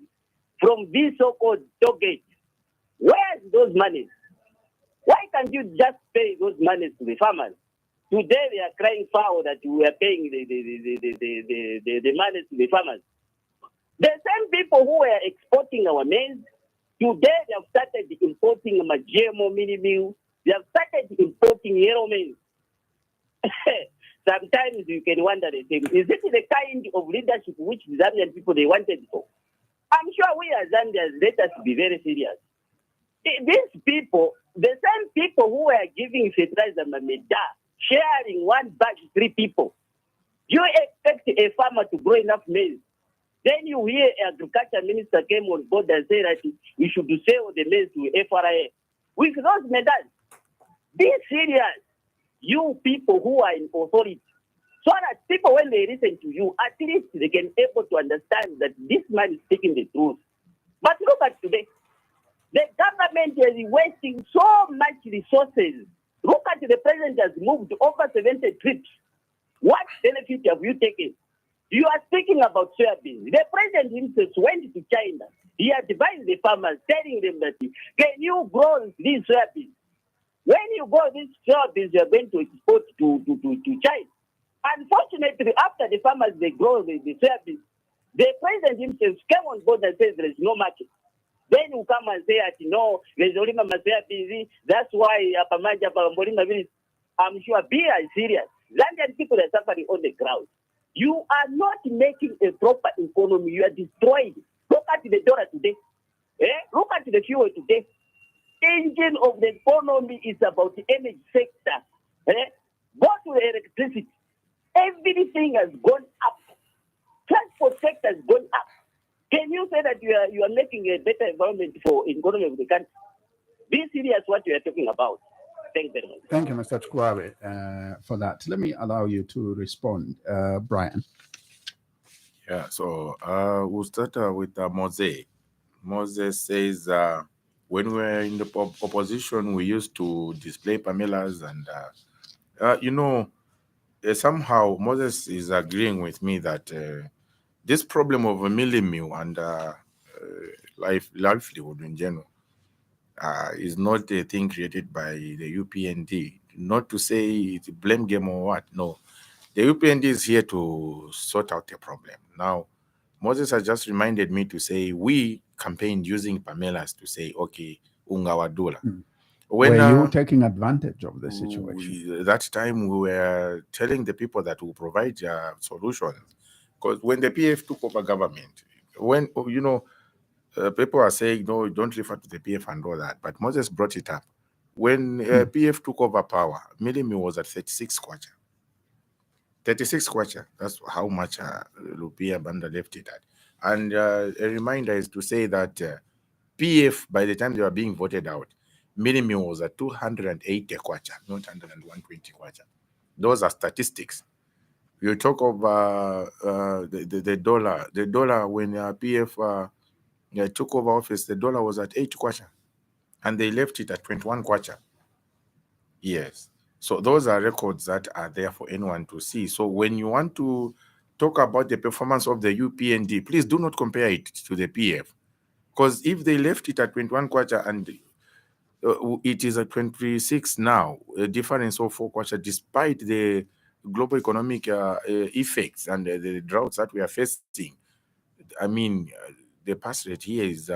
from these so-called toll gates. Where's those monies? Why can't you just pay those monies to the farmers? Today they are crying foul that we are paying the money to the farmers. The same people who were exporting our maize, today they have started importing GMO mini meal. They have started importing yellow maize. Sometimes you can wonder the same. Is it the kind of leadership which the Zambian people they wanted for? I'm sure we as Zambians, let us be very serious. These people, the same people who were giving fertilizer mameda, sharing one bag to 3 people. You expect a farmer to grow enough maize. Then you hear agriculture minister came on board and said that we should sell the maize to FRA. With those medals, be serious. You people who are in authority. So that people, when they listen to you, at least they can be able to understand that this man is speaking the truth. But look at today. The government is wasting so much resources. Look at the president has moved over 70 trips. What benefit have you taken? You are speaking about soybeans. The president himself went to China He advised the farmers, telling them that, can you grow these soybeans? When you grow these soybeans, you are going to export to China. Unfortunately, after the farmers, they grow the soybeans, the president himself came on board and says there is no market. Then you come and say that, no, there's only busy. That's why I'm sure Bia is serious. Zambian people are suffering on the ground. You are not making a proper economy. You are destroying. Look at the dollar today. Look at the fuel today. Engine of the economy is about the energy sector. Go to the electricity. Everything has gone up. Transport sector has gone up. Can you say that you are making a better environment for economy of the country? Be serious what you are talking about. Thank you very much. Thank you, Mr. Chukwabe, for that. Let me allow you to respond, Brian. Yeah, so we'll start with Moses. Moses says, when we were in the opposition, we used to display Pamelas, and somehow Moses is agreeing with me that this problem of a millennium and livelihood in general is not a thing created by the UPND. Not to say it's a blame game or what. No, the UPND is here to sort out the problem. Now, Moses has just reminded me to say we campaigned using Pamelas to say, okay, ungawadula. Were you taking advantage of the situation? That time we were telling the people that will provide solutions. Because when the PF took over government, when, people are saying, no, don't refer to the PF and all that. But Moses brought it up. When PF took over power, Milimi was at 36 kwacha. 36 kwacha. That's how much Zachariah Banda left it at. And a reminder is to say that PF, by the time they were being voted out, Milimi was at 280 kwacha, not 120 kwacha. Those are statistics. You talk of the dollar. The dollar, when PF took over office, the dollar was at 8 kwacha. And they left it at 21 kwacha. Yes. So those are records that are there for anyone to see. So when you want to talk about the performance of the UPND, please do not compare it to the PF. Because if they left it at 21 kwacha and it is at 26 now, a difference of 4 kwacha, despite the global economic effects and the droughts that we are facing. I mean, the pass rate here is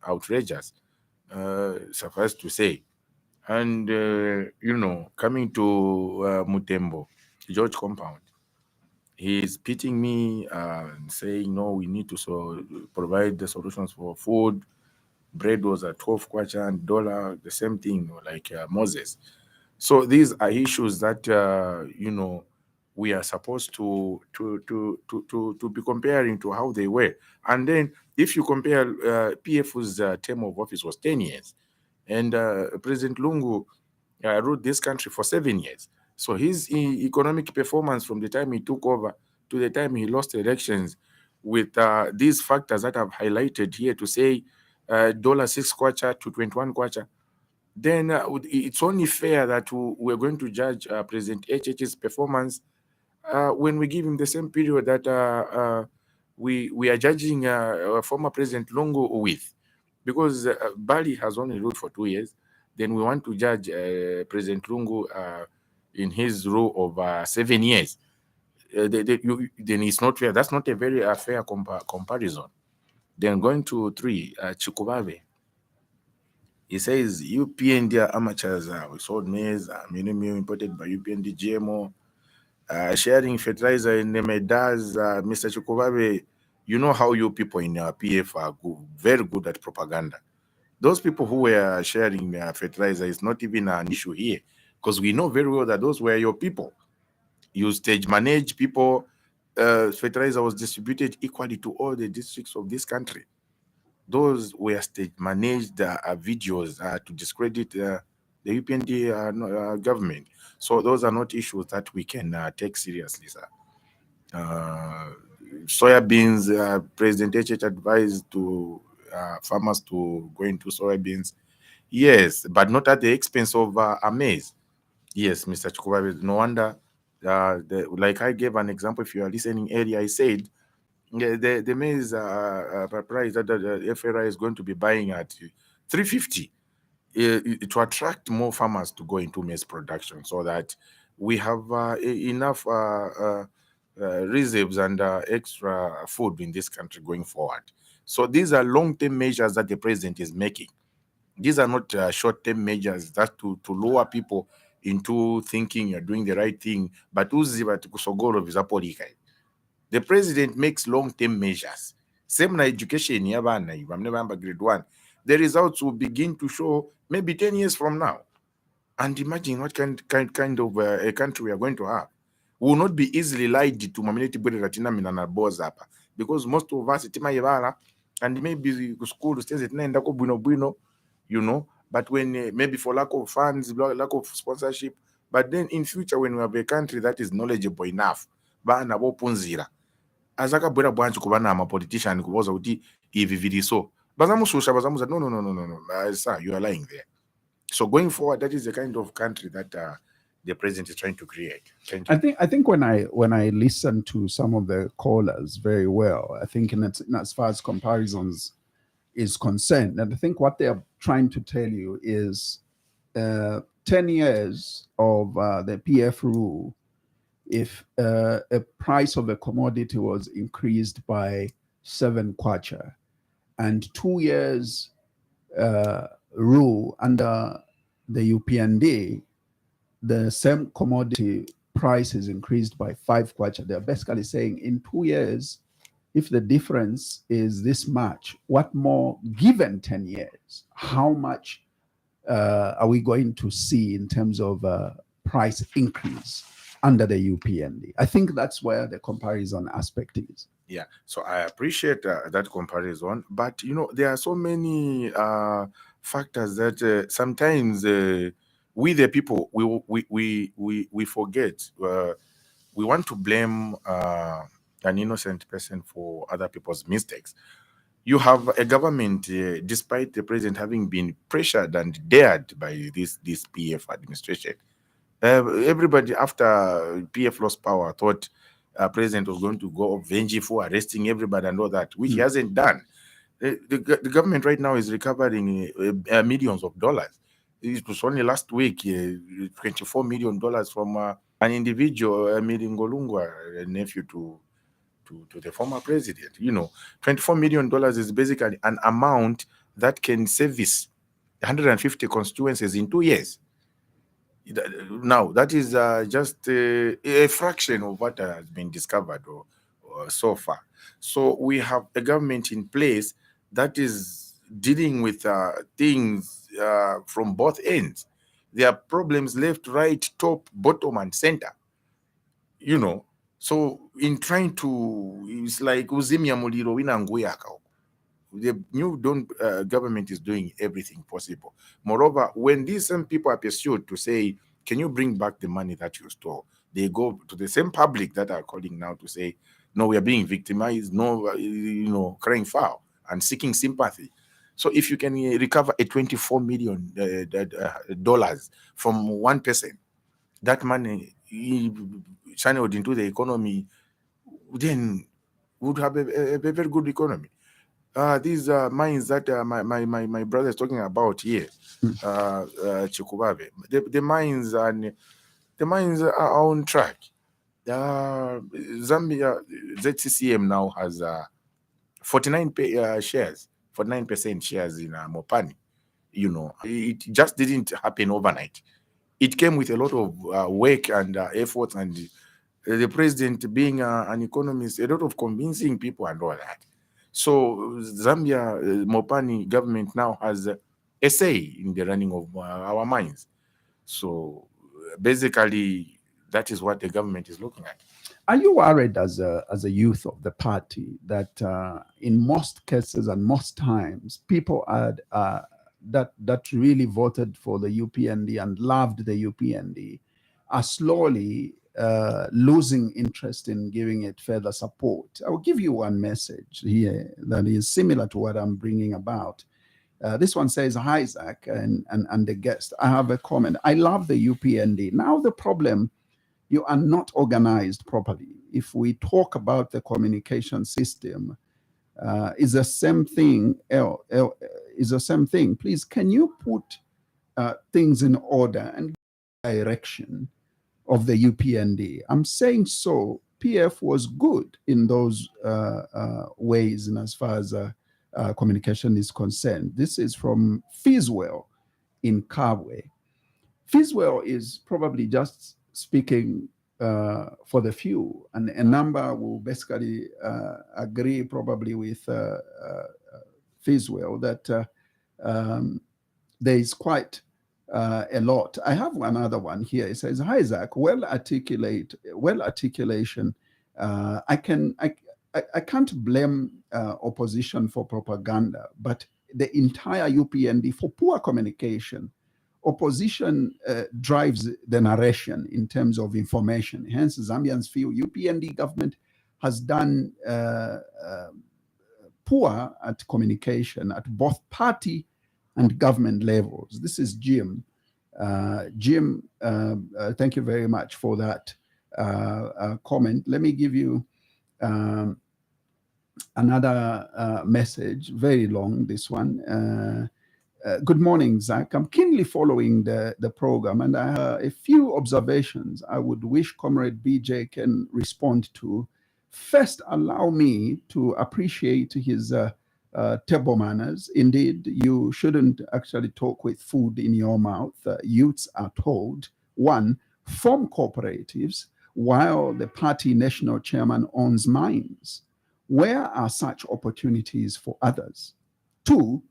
outrageous, suffice to say. And, coming to Mutembo, George Compound, he is pitting me and saying, no, we need to provide the solutions for food. Bread was at 12 kwacha and dollar, the same thing, like Moses. So these are issues that, we are supposed to be comparing to how they were. And then if you compare PF's term of office was 10 years, and President Lungu ruled this country for 7 years. So his economic performance from the time he took over to the time he lost elections, with these factors that I've highlighted here to say $6 kwacha to 21 kwacha, then it's only fair that we're going to judge President HH's performance when we give him the same period that we are judging former President Lungu with. Because Bali has only ruled for 2 years, then we want to judge President Lungu in his rule of 7 years. Then it's not fair. That's not a very fair comparison. Then going to 3, Chukubave. He says UPND amateurs we sold maize, minimum imported by UPND GMO, sharing fertilizer in the Medas. Mr. Chukubave, you know how you people in PF are very good at propaganda. Those people who were sharing fertilizer is not even an issue here, because we know very well that those were your people. You stage manage people. Fertilizer was distributed equally to all the districts of this country. Those were stage managed videos to discredit the UPND government. So those are not issues that we can take seriously, sir. Soybeans, President HH advised to farmers to go into soybeans. Yes, but not at the expense of maize. Yes, Mr. Chukwabe, no wonder. Like I gave an example, if you are listening earlier, I said The maize price that the FRI is going to be buying at 350 to attract more farmers to go into maize production, so that we have enough reserves and extra food in this country going forward. So these are long-term measures that the president is making. These are not short-term measures that to lower people into thinking you're doing the right thing, but the president makes long-term measures. Same na education, grade 1. The results will begin to show maybe 10 years from now. And imagine what kind of a country we are going to have. We will not be easily lied to because most of us and maybe school stays at but when maybe for lack of funds, lack of sponsorship, but then in future when we have a country that is knowledgeable enough, azakabwera bwanji kubana politician kuboza kuti ivi vili so bazamushusha bazamuza no, sir, you are lying there. So going forward, that is the kind of country that the president is trying to create. I think when I listen to some of the callers very well, I think in as far as comparisons is concerned, and I think what they are trying to tell you is 10 years of the PF rule. If a price of a commodity was increased by 7 kwacha, and 2 years rule under the UPND, the same commodity price is increased by 5 kwacha. They're basically saying in 2 years, if the difference is this much, what more, given 10 years, how much are we going to see in terms of price increase under the UPND? I think that's where the comparison aspect is. Yeah, so I appreciate that comparison, but there are so many factors that sometimes we the people we forget. We want to blame an innocent person for other people's mistakes. You have a government, despite the president having been pressured and dared by this PF administration. Everybody after PF lost power thought president was going to go vengeful, arresting everybody and all that, which he hasn't done. The government right now is recovering millions of dollars. It was only last week, $24 million from an individual, Miringolungwa, a nephew to the former president. $24 million is basically an amount that can service 150 constituencies in 2 years. Now, that is just a fraction of what has been discovered or so far. So we have a government in place that is dealing with things from both ends. There are problems left, right, top, bottom, and center. So in trying to, it's like uzimya muliro wina nguyaka. The new government is doing everything possible. Moreover, when these same people are pursued to say, can you bring back the money that you stole? They go to the same public that are calling now to say, no, we are being victimized, no, crying foul and seeking sympathy. So if you can recover a $24 million dollars from one person, that money channeled into the economy, then would have a very good economy. These mines that my brother is talking about here, Chikubabe, the mines are on track. Zambia ZCCM now has 49% shares in Mopani. It just didn't happen overnight. It came with a lot of work and effort, and the president being an economist, a lot of convincing people and all that. So Zambia Mopani government now has a say in the running of our mines. So basically, that is what the government is looking at. Are you worried as a youth of the party that in most cases and most times people that really voted for the UPND and loved the UPND are slowly losing interest in giving it further support? I will give you one message here that is similar to what I'm bringing about. This one says, hi, Zach, and the guest. I have a comment. I love the UPND. Now the problem, you are not organized properly. if we talk about the communication system, is the same thing. Is the same thing. Please, can you put things in order and direction of the UPND? I'm saying so. PF was good in those ways, and as far as communication is concerned. This is from Fiswell in Kabwe. Fiswell is probably just speaking for the few, and a number will basically agree probably with Fiswell that there is quite a lot. I have one other one here. It says, "Hi Zach, well articulation. I can't blame opposition for propaganda, but the entire UPND for poor communication. Opposition drives the narration in terms of information. Hence, Zambians feel UPND government has done poor at communication at both party and government levels." This is Jim. Jim, thank you very much for that comment. Let me give you another message, very long, this one. Good morning, Zach. I'm keenly following the program, and I have a few observations I would wish Comrade BJ can respond to. First, allow me to appreciate his table manners. Indeed, you shouldn't actually talk with food in your mouth. Youths are told, one, form cooperatives while the party national chairman owns mines. Where are such opportunities for others? Two,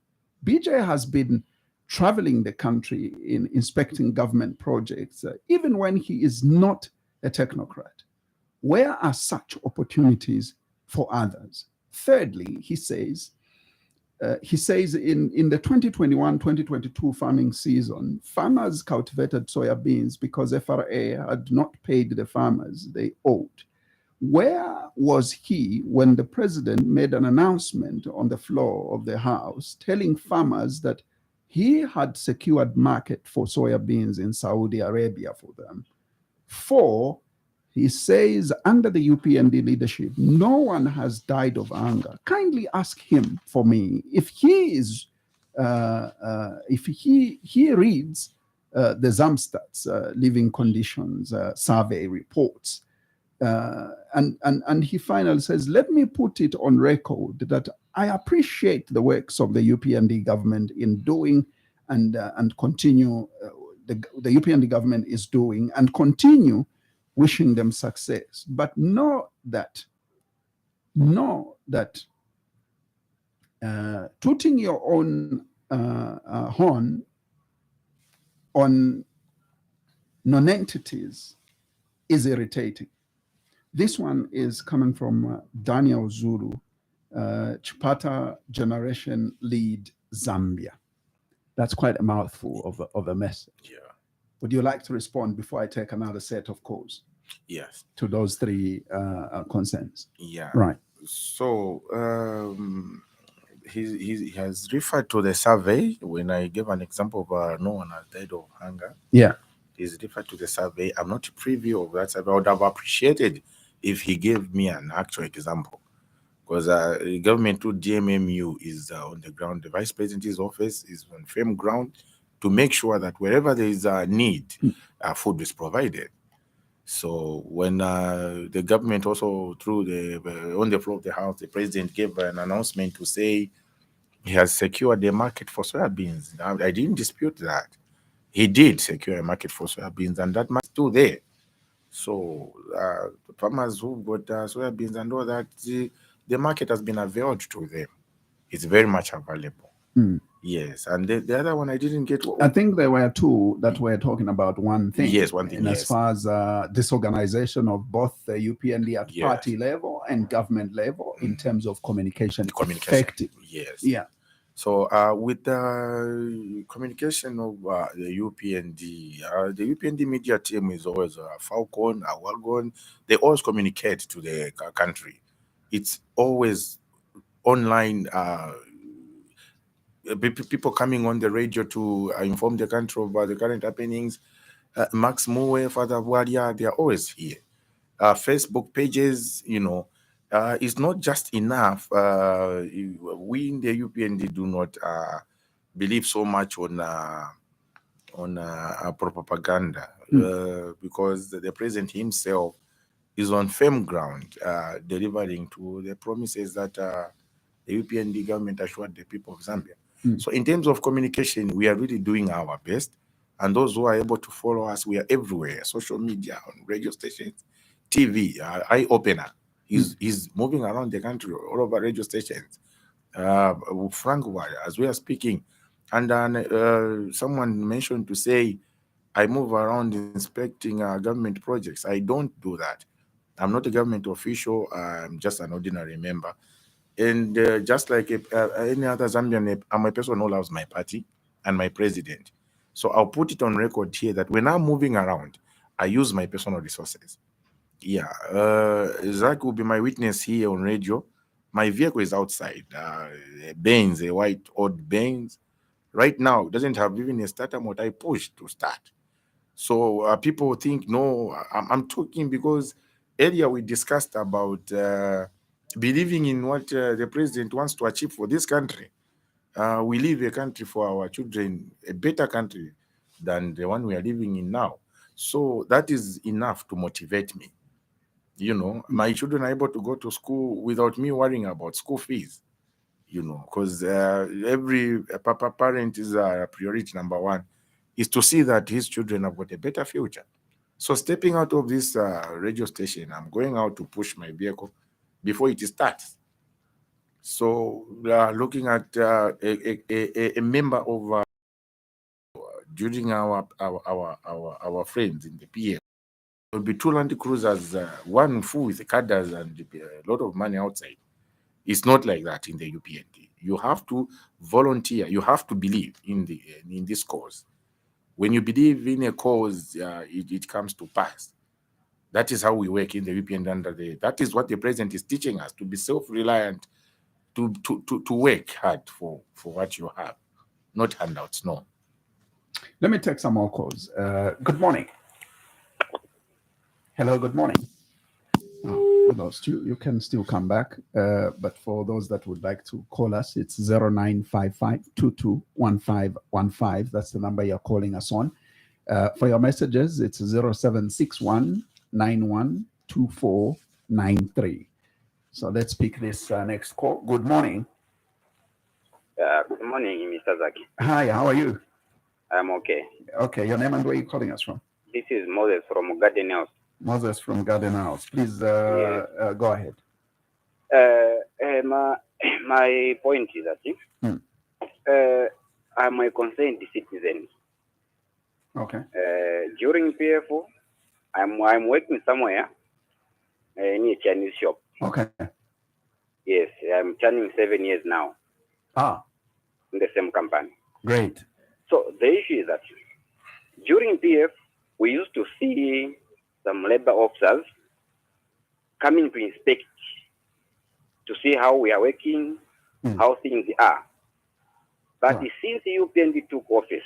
BJ has been traveling the country in inspecting government projects, even when he is not a technocrat. Where are such opportunities for others? Thirdly, he says in the 2021-2022 farming season, farmers cultivated soybeans because FRA had not paid the farmers they owed. Where was he when the president made an announcement on the floor of the House telling farmers that he had secured market for soybeans in Saudi Arabia for them? Four, he says under the UPND leadership, no one has died of hunger. Kindly ask him for me if he is, if he reads the Zamstats living conditions survey reports. And he finally says, let me put it on record that I appreciate the works of the UPND government in doing and continue, the UPND government is doing and continue wishing them success. But know that tooting your own horn on non-entities is irritating. This one is coming from Daniel Zulu, Chipata Generation Lead, Zambia. That's quite a mouthful of a message. Yeah. Would you like to respond before I take another set of calls? Yes. To those three concerns? Yeah. Right. So he has referred to the survey when I gave an example of no one has died of hunger. Yeah. He's referred to the survey. I'm not privy of that survey. I would have appreciated if he gave me an actual example, because the government through DMMU is on the ground. The vice president's office is on firm ground to make sure that wherever there is a need, food is provided. So when the government also through on the floor of the House, the president gave an announcement to say he has secured the market for soybeans. I didn't dispute that. He did secure a market for soybeans, and that market is still there. So the farmers who got soybeans and all that, the market has been availed to them. It's very much available. Yes, and the other one I didn't get. I think there were two that were talking about one thing. Yes, one thing. And yes. As far as disorganization of both the UPND at Yes. party level and government level in terms of communication. Effective. Yes. Yeah. So with the communication of the UPND media team is always Falcon, Wagon. They always communicate to the country. It's always online. People coming on the radio to inform the country about the current happenings. Max Moe, Father Wadia, they are always here. Facebook pages, is not just enough. We in the UPND do not believe so much on propaganda, because the president himself is on firm ground, delivering to the promises that the UPND government assured the people of Zambia. So in terms of communication, we are really doing our best. And those who are able to follow us, we are everywhere: social media, on radio stations, TV, eye opener. He's moving around the country, all over radio stations. Frank, as we are speaking, and then someone mentioned to say, I move around inspecting government projects. I don't do that. I'm not a government official. I'm just an ordinary member. And just like any other Zambian, I'm a person who loves my party and my president. So I'll put it on record here that when I'm moving around, I use my personal resources. Yeah, Zach will be my witness here on radio. My vehicle is outside. A Benz, a white old Benz. Right now, it doesn't have even a starter motor. I push to start. So people think, no, I'm talking because earlier we discussed about believing in what the president wants to achieve for this country. We leave a country for our children, a better country than the one we are living in now. So that is enough to motivate me. My children are able to go to school without me worrying about school fees, because every parent is priority number one is to see that his children have got a better future. So stepping out of this radio station, I'm going out to push my vehicle before it starts. So looking at a member of during our friends in the PM, there will be 2 Land Cruisers, one full with cadres and a lot of money outside. It's not like that in the UPND. You have to volunteer. You have to believe in this cause. When you believe in a cause, it comes to pass. That is how we work in the UPND. That is what the president is teaching us: to be self-reliant, to work hard for what you have, not handouts. No. Let me take some more calls. Good morning. Hello, good morning. We lost you. You can still come back. But for those that would like to call us, it's 0955-221515. That's the number you're calling us on. For your messages, it's 0761-912493. So let's pick this next call. Good morning. Good morning, Mr. Zaki. Hi, how are you? I'm okay. Okay, your name and where are you calling us from? This is Moses from Garden House. Moses from Garden House. Please go ahead. My point is that I'm a concerned citizen. Okay. During PF, I'm working somewhere in a Chinese shop. Okay. Yes, I'm turning 7 years now. In the same company. Great. So the issue is that during PF, we used to see some labor officers coming to inspect, to see how we are working, how things are. But since UPND took office,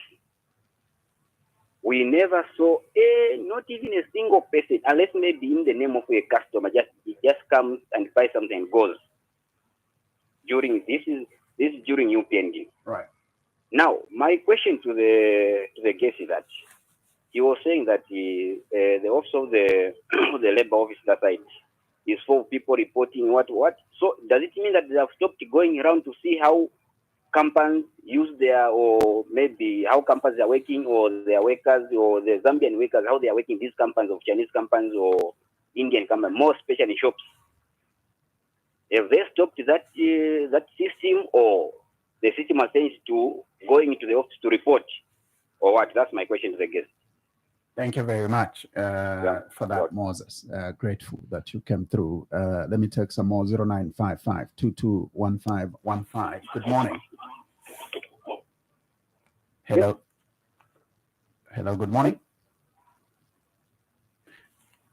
we never saw not even a single person, unless maybe in the name of a customer, just comes and buys something and goes. During this is during UPND. Right. Now, my question to the guest is that he was saying that the office of the labor office that side is for people reporting what. So does it mean that they have stopped going around to see how companies use or maybe how companies are working, or their workers, or the Zambian workers, how they are working, these companies of Chinese companies or Indian companies, more especially shops? Have they stopped that system, or the system has changed to going into the office to report, or what? That's my question to the guest. Thank you very much for that, Moses. Grateful that you came through. Let me take some more. 0955-221515. Good morning. Hello. Hello, good morning.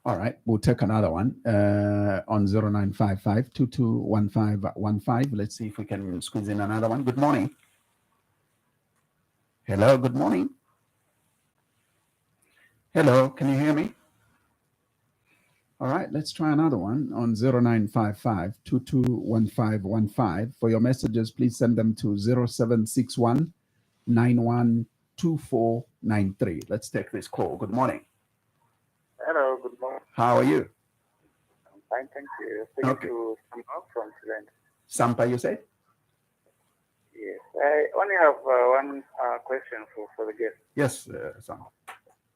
All right, we'll take another one on 0955-221515. Let's see if we can squeeze in another one. Good morning. Hello, good morning. Hello, can you hear me? All right, let's try another one on 0955-221515. For your messages, please send them to 0761-912493. Let's take this call. Good morning. Hello, good morning. How are you? I'm fine, thank you. Speaking Okay. to Sampa from Zealand. Sampa, you say? Yes, I only have one question for the guest. Yes, Sampa.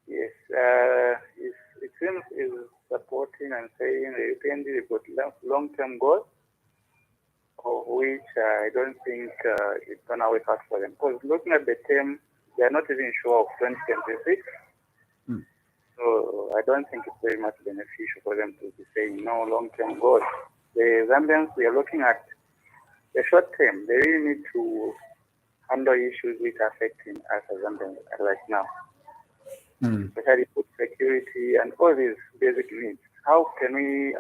Yes, it seems is supporting and saying the UPND got long-term goals, of which I don't think it's gonna work out for them. Because looking at the term, they are not even sure of 2026. So I don't think it's very much beneficial for them to be saying no long-term goals. The Zambians, we are looking at the short term. They really need to handle issues which are affecting us as Zambians right now. Especially food security and all these basic needs. How can we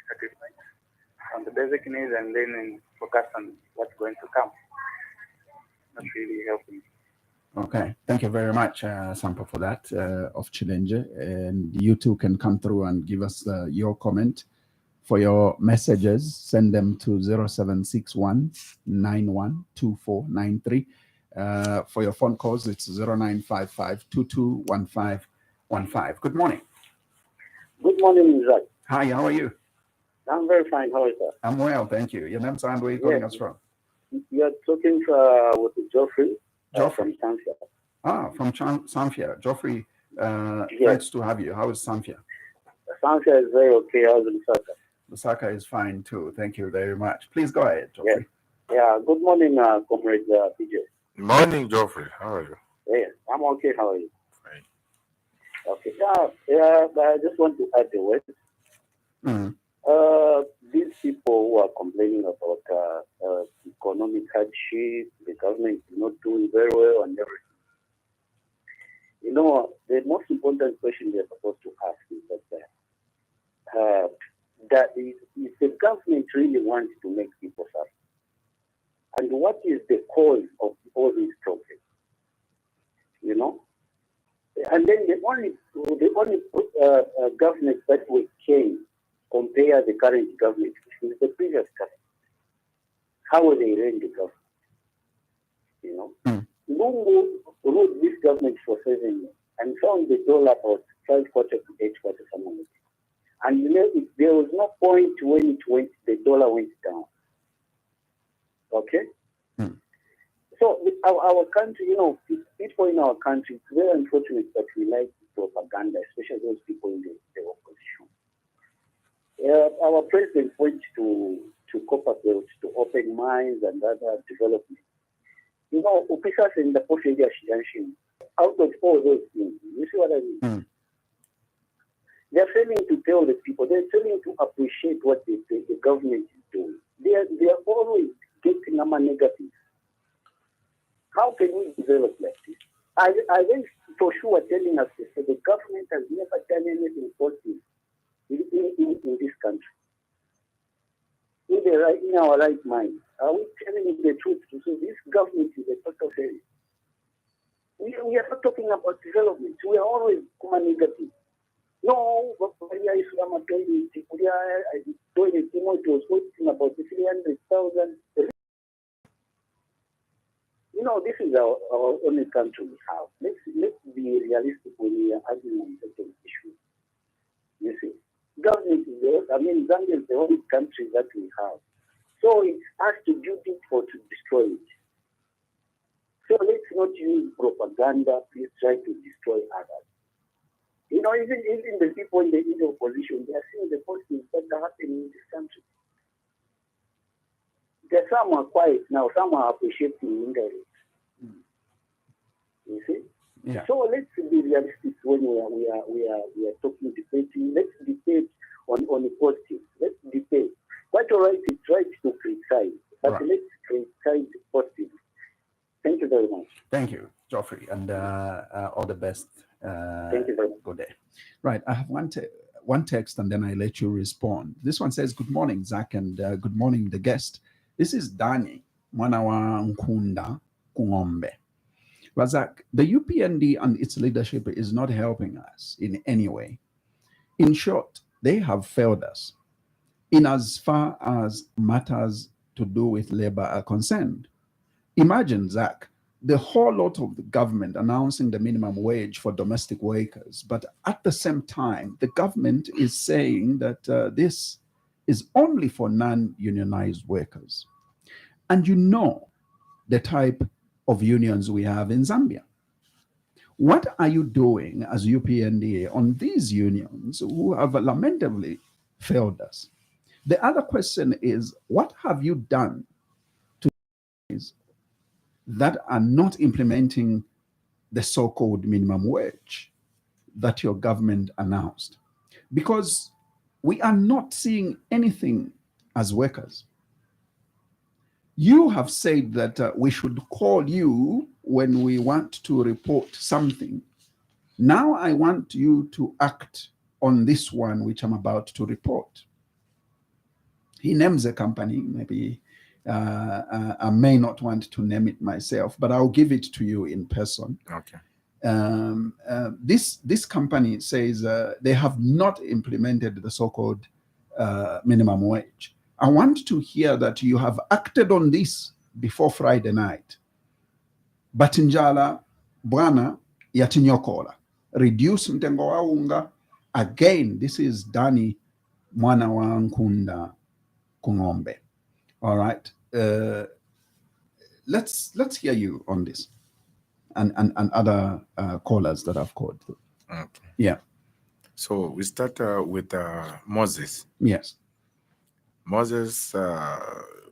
sacrifice on the basic needs and then focus on what's going to come? That's really helping. Okay, thank you very much, Sampa, for that of challenge. And you too can come through and give us your comment. For your messages, send them to 0761-912493. For your phone calls, it's 0955-221515. Good morning. Good morning, Zach. Hi, how are you? I'm very fine. How are you, sir? I'm well, thank you. Your name's and where are you calling us from? You are talking with Geoffrey. From Zambia. From Zambia. Geoffrey, Yes. Thanks to have you. How is Zambia? Zambia is very okay. How's Lusaka? Lusaka is fine too. Thank you very much. Please go ahead, Geoffrey. Yeah. Good morning, Comrade PJ. Morning, Geoffrey. How are you? Yeah, I'm okay. How are you? Fine. Okay. Yeah. I just want to add the word. These people who are complaining about economic hardship, the government is not doing very well and everything. You know, the most important question they're supposed to ask is that if the government really wants to make people suffer, and what is the cause of all these problems? You know, and then the only government that we can compare the current government with the previous government. How will they run the government? You know, Lungu ruled this government for 7 years and found the dollar about 5 quarters to 8 quarters a month. And you know, there was no point when it went, the dollar went down. Okay? So our country, you know, people in our country, it's very unfortunate that we like propaganda, especially those people in the opposition. Our president went to Copperbelt to open mines and other development. You know, Upisa in the post area out of all those things, you see what I mean? They're failing to tell the people, they're failing to appreciate what the government is doing. They are always getting a negative. How can we develop like this? I think for sure telling us this, the government has never done anything positive in this country. In our right mind, are we telling the truth to say this government is a total failure? We are not talking about development. We are always negative. No, but was posting about 300,000. You know, this is our only country we have. Let's be realistic when we are arguing on certain issues. You see, government is Zambia is the only country that we have. So it has to do it to destroy it. So let's not use propaganda. Please try to destroy others. You know, even the people in the opposition, they are seeing the positives that are happening in this country. There some are quiet now, some are appreciating indirectly. You see? Yeah. So let's be realistic when we are talking, debating. Let's debate on the positive. Let's debate. Quite all right, it's right to criticize, but let's criticize positive. Thank you very much. Thank you, Geoffrey, and all the best. Thank you very much. Good day. Right, I have one text, and then I let you respond. This one says, "Good morning, Zach, and good morning, the guest. This is Dani Mwanawa Nkunda Kungombe. Razak, the UPND and its leadership is not helping us in any way. In short, they have failed us in as far as matters to do with labor are concerned. Imagine, Zach, the whole lot of the government announcing the minimum wage for domestic workers, but at the same time, the government is saying that this is only for non-unionized workers. And you know the type of unions we have in Zambia. What are you doing as UPND on these unions who have lamentably failed us? The other question is, what have you done to these that are not implementing the so-called minimum wage that your government announced? Because we are not seeing anything as workers. You have said that we should call you when we want to report something. Now I want you to act on this one, which I'm about to report. He names a company, maybe I may not want to name it myself, but I'll give it to you in person. Okay. This company says they have not implemented the so-called minimum wage. I want to hear that you have acted on this before Friday night. Batinjala bwana yatinyokola. Reduce mtengo wa unga. Again, this is Dani mwana wa Nkunda Kungombe. All right. Let's hear you on this and other callers that I've called. Okay. Yeah. So we start with Moses. Yes. Moses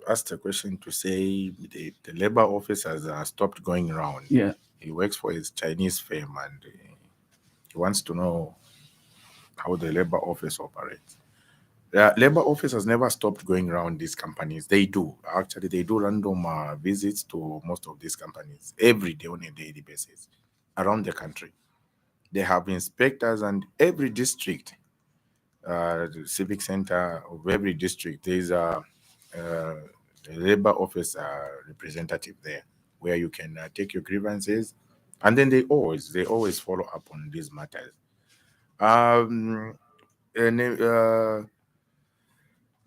asked a question to say the labor office has stopped going around. Yeah. He works for his Chinese firm and he wants to know how the labor office operates. The labor office has never stopped going around these companies. They do. Actually, they do random visits to most of these companies every day on a daily basis around the country. They have inspectors, and every district, the civic center of every district, there's a labor office representative there where you can take your grievances, and then they always follow up on these matters.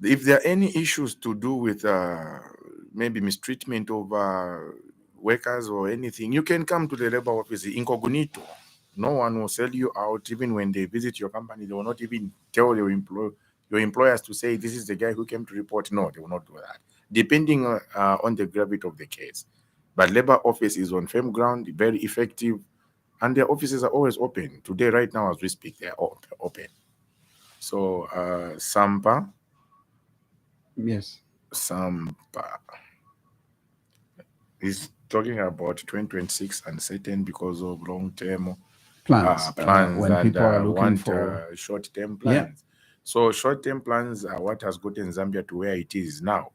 If there are any issues to do with maybe mistreatment of workers or anything, you can come to the labor office incognito. No one will sell you out. Even when they visit your company, they will not even tell your employers to say, this is the guy who came to report. No, they will not do that, depending on the gravity of the case. But labor office is on firm ground, very effective, and their offices are always open. Today, right now, as we speak, they are open. So, Sampa. Yes. Sampa is talking about 2026 uncertain because of long-term plans when and people are looking for short-term plans. Yeah. So short-term plans are what has gotten Zambia to where it is now.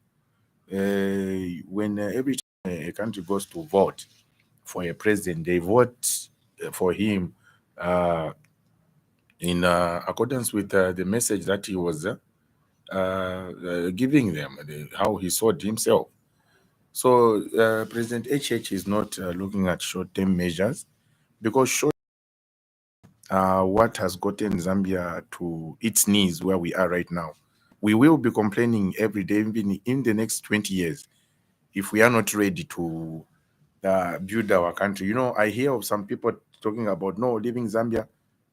When every time a country goes to vote for a president, they vote for him in accordance with the message that he was giving them, how he saw himself. So President HH is not looking at short-term measures, because what has gotten Zambia to its knees where we are right now. We will be complaining every day, even in the next 20 years, if we are not ready to build our country. You know, I hear of some people talking about, no, leaving Zambia,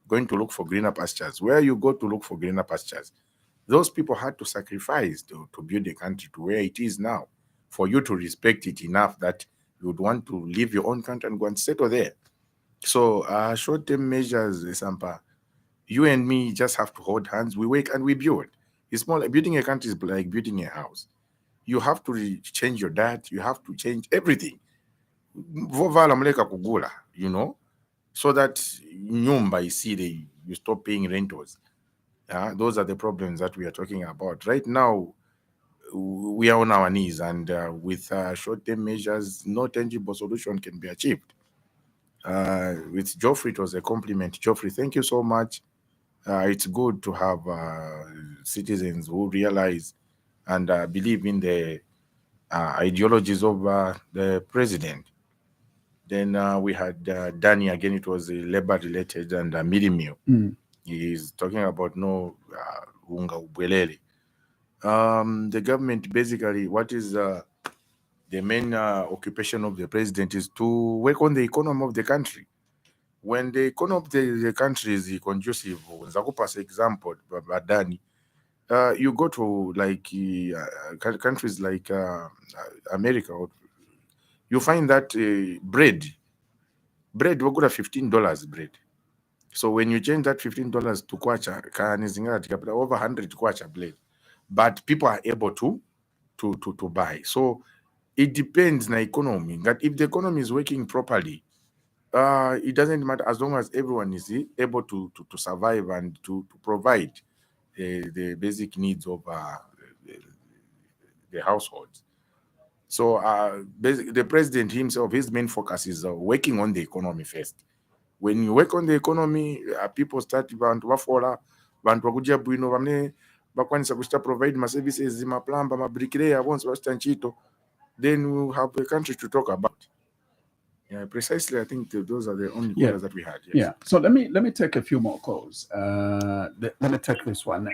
going to look for greener pastures. Where you go to look for greener pastures? Those people had to sacrifice to build the country to where it is now, for you to respect it enough that you would want to leave your own country and go and settle there. So short-term measures, Sampa, you and me just have to hold hands. We work and we build. It's more like building a country is like building a house. You have to change your diet. You have to change everything. You know, so that nyumba you stop paying rentals. Those are the problems that we are talking about right now. We are on our knees, and with short-term measures, no tangible solution can be achieved. With Geoffrey, it was a compliment. Geoffrey, thank you so much. It's good to have citizens who realize and believe in the ideologies of the president. Then we had Danny again. It was labor-related and meal. He's talking about no unga ubwelele. The government basically, what is the main occupation of the president is to work on the economy of the country. When the economy of the country is conducive, Zakupa's example, Badani, you go to like countries like America, you find that bread will go to $15 bread. So when you change that $15 to kwacha, over 100 kwacha bread, but people are able to buy. So it depends on the economy. That if the economy is working properly, it doesn't matter as long as everyone is able to survive and to provide the basic needs of the households. So the president himself, his main focus is working on the economy first. When you work on the economy, people start bantu vafola, bantu vakuja bwino vamene vakwanisa kuchita provide ma services, maplamba, mabricklayer, bonse vachita ntchito, then we'll have a country to talk about. Yeah, precisely. I think those are the only callers that we had. Yes. Yeah. So let me take a few more calls. Let me take this one.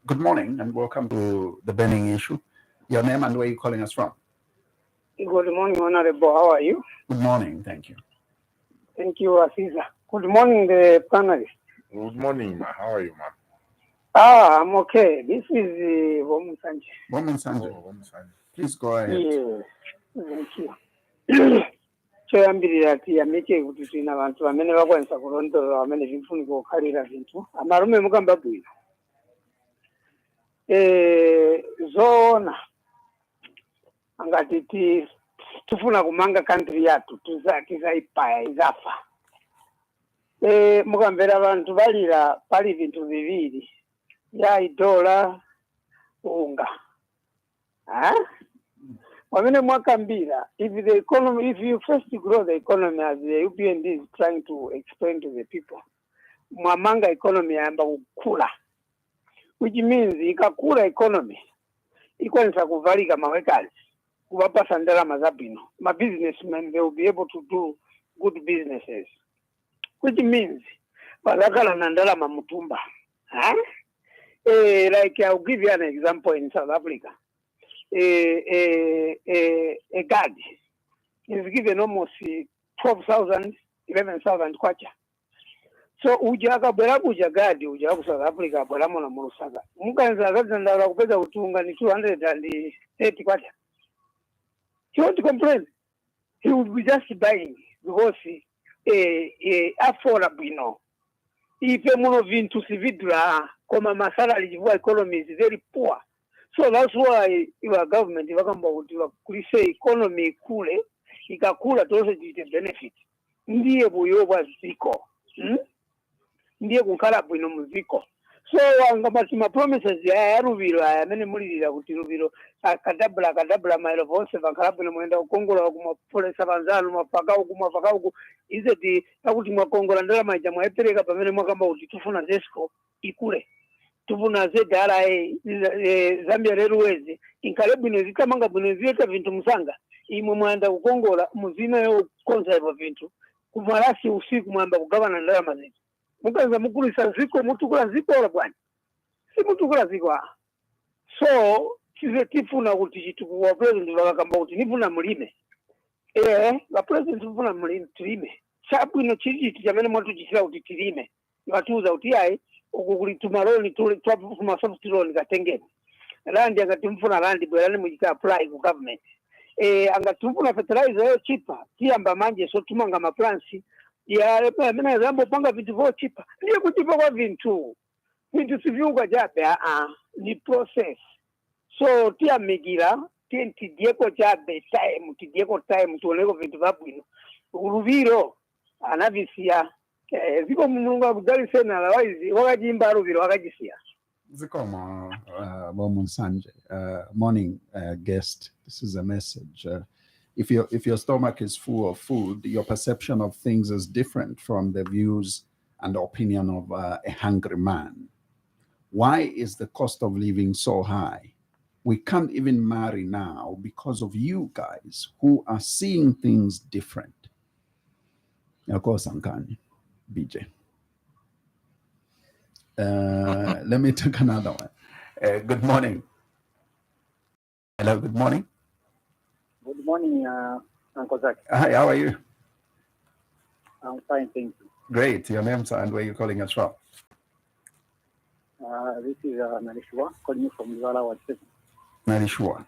Good morning and welcome to the burning issue. Your name and where you're calling us from? Good morning, Honorable. How are you? Good morning. Thank you. Thank you, Aziza. Good morning, the panelists. Good morning, ma. How are you, ma? I'm okay. This is Woman Sanjay. Woman Sanjay. Please go ahead. Yes. Thank you. Choyambirira ati yameke kuti tina vantu vamene vakwanisa kulondolera vamene zvifunika kukhalira zinthu amarume mukamba bwino. Zoona angati tifuna kumanga country yathu tizaipaya izafa. Mukamvera vantu valira pali vinthu viviri ya idola unga. Wamene mwakambira, if you first grow the economy as the UPND is trying to explain to the people, mwamanga economy yamba kukula, which means ikakula economy ikwanisa kuvalika mawekazi kuvapasa ndalama zabwino. My businessmen, they will be able to do good businesses, which means valakala na ndalama mutumba. Like I'll give you an example in South Africa. A guard is given almost 12,000, 11,000 kwacha. So ujaga bwera kuja guard ujaga ku South Africa bwera mona murusaga. Mukanza kadzandala kupeza kutunga ni 230 kwacha. He won't complain. He would be just buying because affordable, you know. Ife muno vintu sividra koma masalary jivua economy is very poor. So that's why your government say economy kule ikakula tose jite benefit. Ndiye buyo bwa ziko. Ndiye kunkala bwino muziko. So angabati ma promises ya rubiro ya mene mulira kuti rubiro kadabla mailo vose vankala bwino mwenda ukongola kuma pole sabanzalo mapaka uku izeti takuti mwakongola ndala maja mwaepereka pamene mwakamba kuti tufuna zesco ikule. Tufuna zedara Zambia Railways inkale bwino zikamanga bwino ziyeta vintu musanga imwe mwanda kukongola muzina yo conserve vintu kumarasi usiku mwamba kugabana ndalama zetu mukaza mukulisa ziko mutukula ziko ola bwana si mutukula ziko so chize tifuna kuti chitukuwa president vakakamba kuti nifuna mulime la president tifuna mulime tulime chabwino chiti chamene mwatuchitira kuti tilime vatuuza kuti ayi ukukuli maloni twapuma soft loan katengeni landi angatimfuna landi bwerani mujika apply ku government angatimfuna fertilizer yo cheaper tiyamba manje so tumanga maplansi ya mena zambo panga vitu vo cheaper ndiye kutipa kwa vintu sivyuka jabe ni process so tiyamigira tidieko jabe time tuoneko vintu vabwino uruviro anavisia ziko mulungu akudali sena otherwise wakajimba ruviro wakajisia. Zikoma Woman Sanjay. Morning guest. This is a message. If your stomach is full of food, your perception of things is different from the views and opinion of a hungry man. Why is the cost of living so high? We can't even marry now because of you guys who are seeing things different. Of course, Ankani. BJ. Let me take another one. Good morning. Hello, good morning. Good morning, Uncle Zach. Hi, how are you? I'm fine, thank you. Great. Your name, sir, and where are you calling us from? This is Narishwa calling you from Zwala Whatsapp. Narishwa.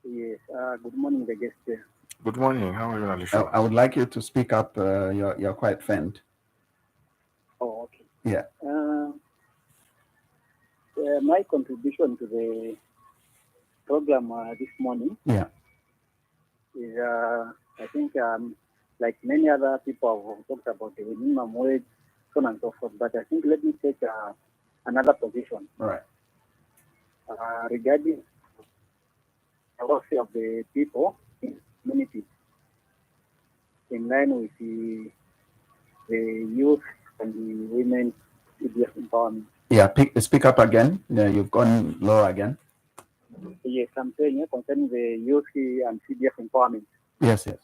Yes. Good morning, the guest there. Good morning. How are you, Alisha? I would like you to speak up. You're quite faint. Oh, okay. Yeah. My contribution to the program this morning Yeah. is, I think, like many other people have talked about the minimum wage, so on and so forth. But I think let me take another position. All right. Regarding the welfare of the people in the community, in line with the youth and the women empowerment. Yeah, speak up again. Yeah, you've gone low again. Yes, I'm saying concerning the youth and CDF empowerment. Yes, yes.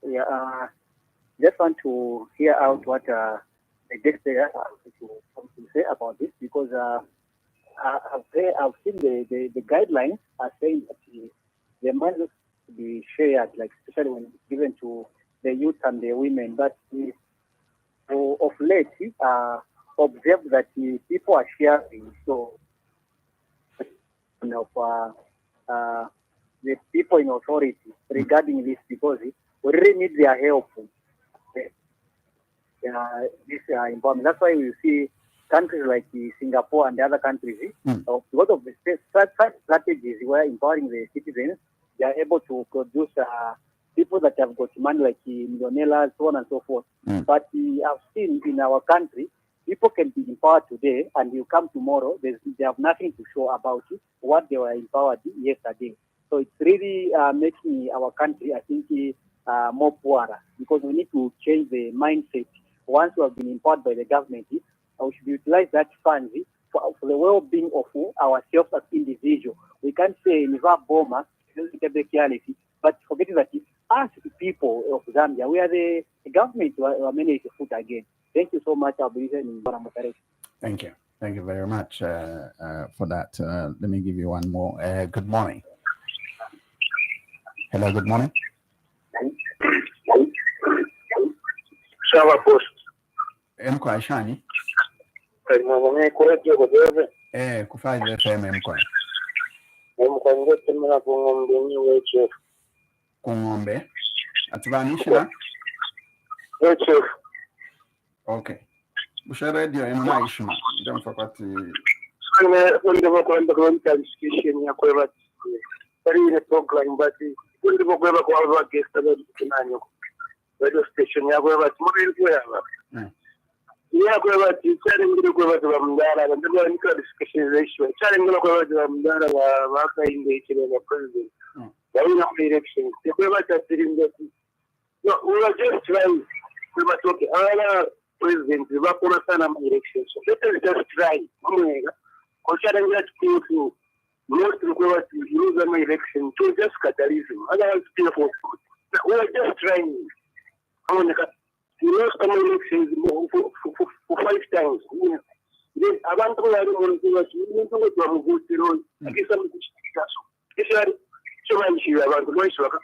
Yeah, just want to hear out what the guest there to say about this, because I've seen the guidelines are saying that the money to be shared, like especially when it's given to the youth and the women. But of late, observe that people are sharing. So, the people in authority regarding this, because we really need their help. This empowerment. That's why we see countries like Singapore and the other countries, because of the strategies where empowering the citizens, they are able to produce people that have got money like millionaires, so on and so forth. But I've seen in our country, people can be empowered today and you come tomorrow, they have nothing to show about it, what they were empowered yesterday. So it's really making our country, I think, more poorer, because we need to change the mindset. Once we have been empowered by the government, we should utilize that funds for the well-being of ourselves as individuals. We can't say in Boma, but forgetting that us people of Zambia, we are the government who are managing the food again. Thank you so much. I'll be listening. Thank you. Thank you very much for that. Let me give you one more. Good morning. Hello, good morning. Mkwa shani? Kufanya FM mkwa. Kungombe. Atibanishi na? Okay. Busha radio eno na ishima. Ndio mfakati. Radio station yakweba ticharingire kweba vamundara vandovanika discussion ratio charingire kweba vamundara vakainde chireva president vaina elections kweba chatiringa no we are just trying kweba toke ala president vakona sana ma elections so let us just try kumweka kocharinga chitu most kweba to use my election to just catalysm otherwise people we are just trying kumweka. We lost some elections for 5 times. Abantu bari mu nzu bamuvutiro akisa mu kitaso. Isari cyobanyishira abantu bayishaka.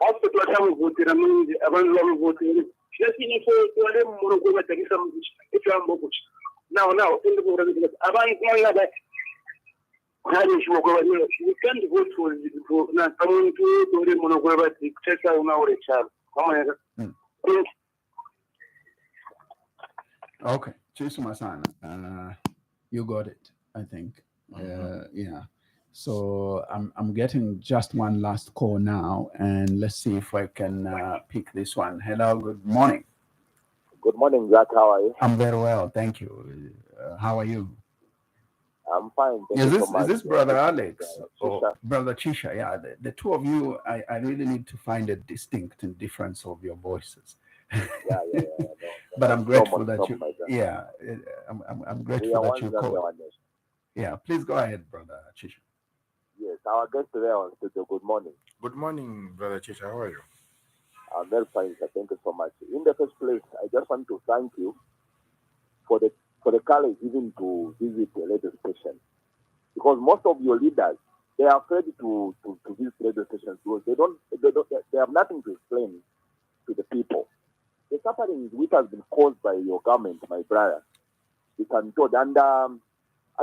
After twatamuvutira munzi abantu bamuvutira. Yasini fo wale mu rugo batakisa mu kitaso kuchi. Now into the president. Abantu ngaba hari shimo kwa wale. We can't vote for na someone to dore mu rugo batikisa una ore chama. Kama Okay, Chisuma sana. You got it, I think. Yeah. So I'm getting just one last call now, and let's see if I can pick this one. Hello, good morning. Good morning, Zach. How are you? I'm very well, thank you. How are you? I'm fine. Thank you so much. Is this Brother Alex or Brother Chisha? Yeah, the two of you, I really need to find a distinct difference of your voices. Yeah. But I'm grateful that you. Yeah, I'm grateful that you called. Yeah, please go ahead, Brother Chisha. Yes, our guest today on studio. Good morning. Good morning, Brother Chisha. How are you? I'm very fine, sir. Thank you so much. In the first place, I just want to thank you for the for the courage even to visit a radio station. Because most of your leaders, they are afraid to visit radio stations because they have nothing to explain to the people. The suffering which has been caused by your government, my brother, you can told. And I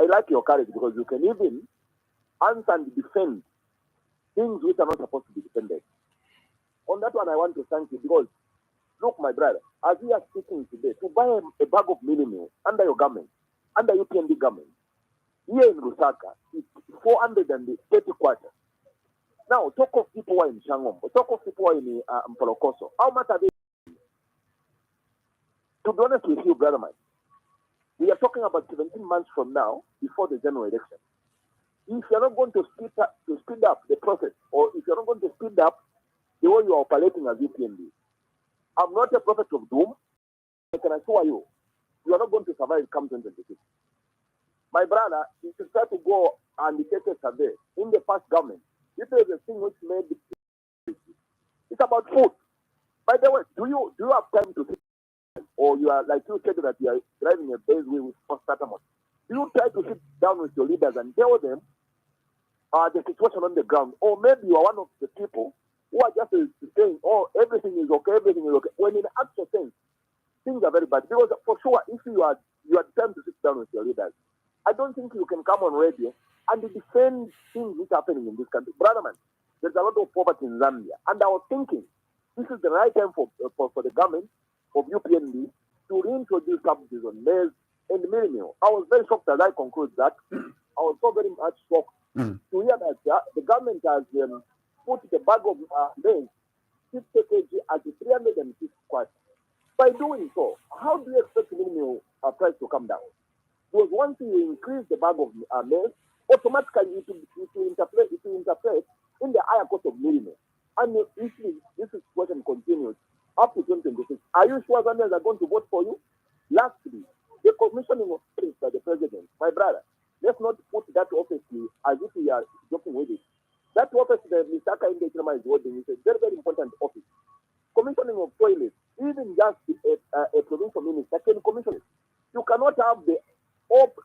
like your courage because you can even answer and defend things which are not supposed to be defended. On that one, I want to thank you because, look, my brother, as we are speaking today, to buy a bag of milling under your government, under UPND government, here in Lusaka, it's 430 quarters. Now, talk of people who are in Shangom, talk of people who are in Mpolokoso. How much are they? To be honest with you, brother, man, we are talking about 17 months from now, before the general election. If you're not going to speed up the process, or if you're not going to speed up the way you are operating as UPND, I'm not a prophet of doom. I can assure you, you are not going to survive come 2026. My brother, you should try to go and take a survey in the past government. This is a thing which made it's about food. By the way, do you have time to sit, or you are like you said that you are driving a base way with statamon? Do you try to sit down with your leaders and tell them the situation on the ground? Or maybe you are one of the people who are just saying, oh, everything is okay, everything is okay. When in actual sense, things are very bad. Because for sure, if you are time to sit down with your leaders, I don't think you can come on radio and defend things which are happening in this country. Brother man, there's a lot of poverty in Zambia. And I was thinking, this is the right time for the government of UPND to reintroduce subsidies on maize and milling. I was very shocked as I conclude that. I was so very much shocked to hear that the government has put the bag of maize, 50 kg at 350 kwacha. By doing so, how do you expect milling price to come down? Because once you increase the bag of maize, automatically it will interpret in the higher cost of milling. And if this situation continues up to 2026, are you sure Zambians are going to vote for you? Lastly, the commissioning of things by the president, my brother, let's not put that office as if we are joking with it. That office that Mr. Zachariah Banda is holding is a very, very important office. Commissioning of toilets, even just a provincial minister can commission it. You cannot have the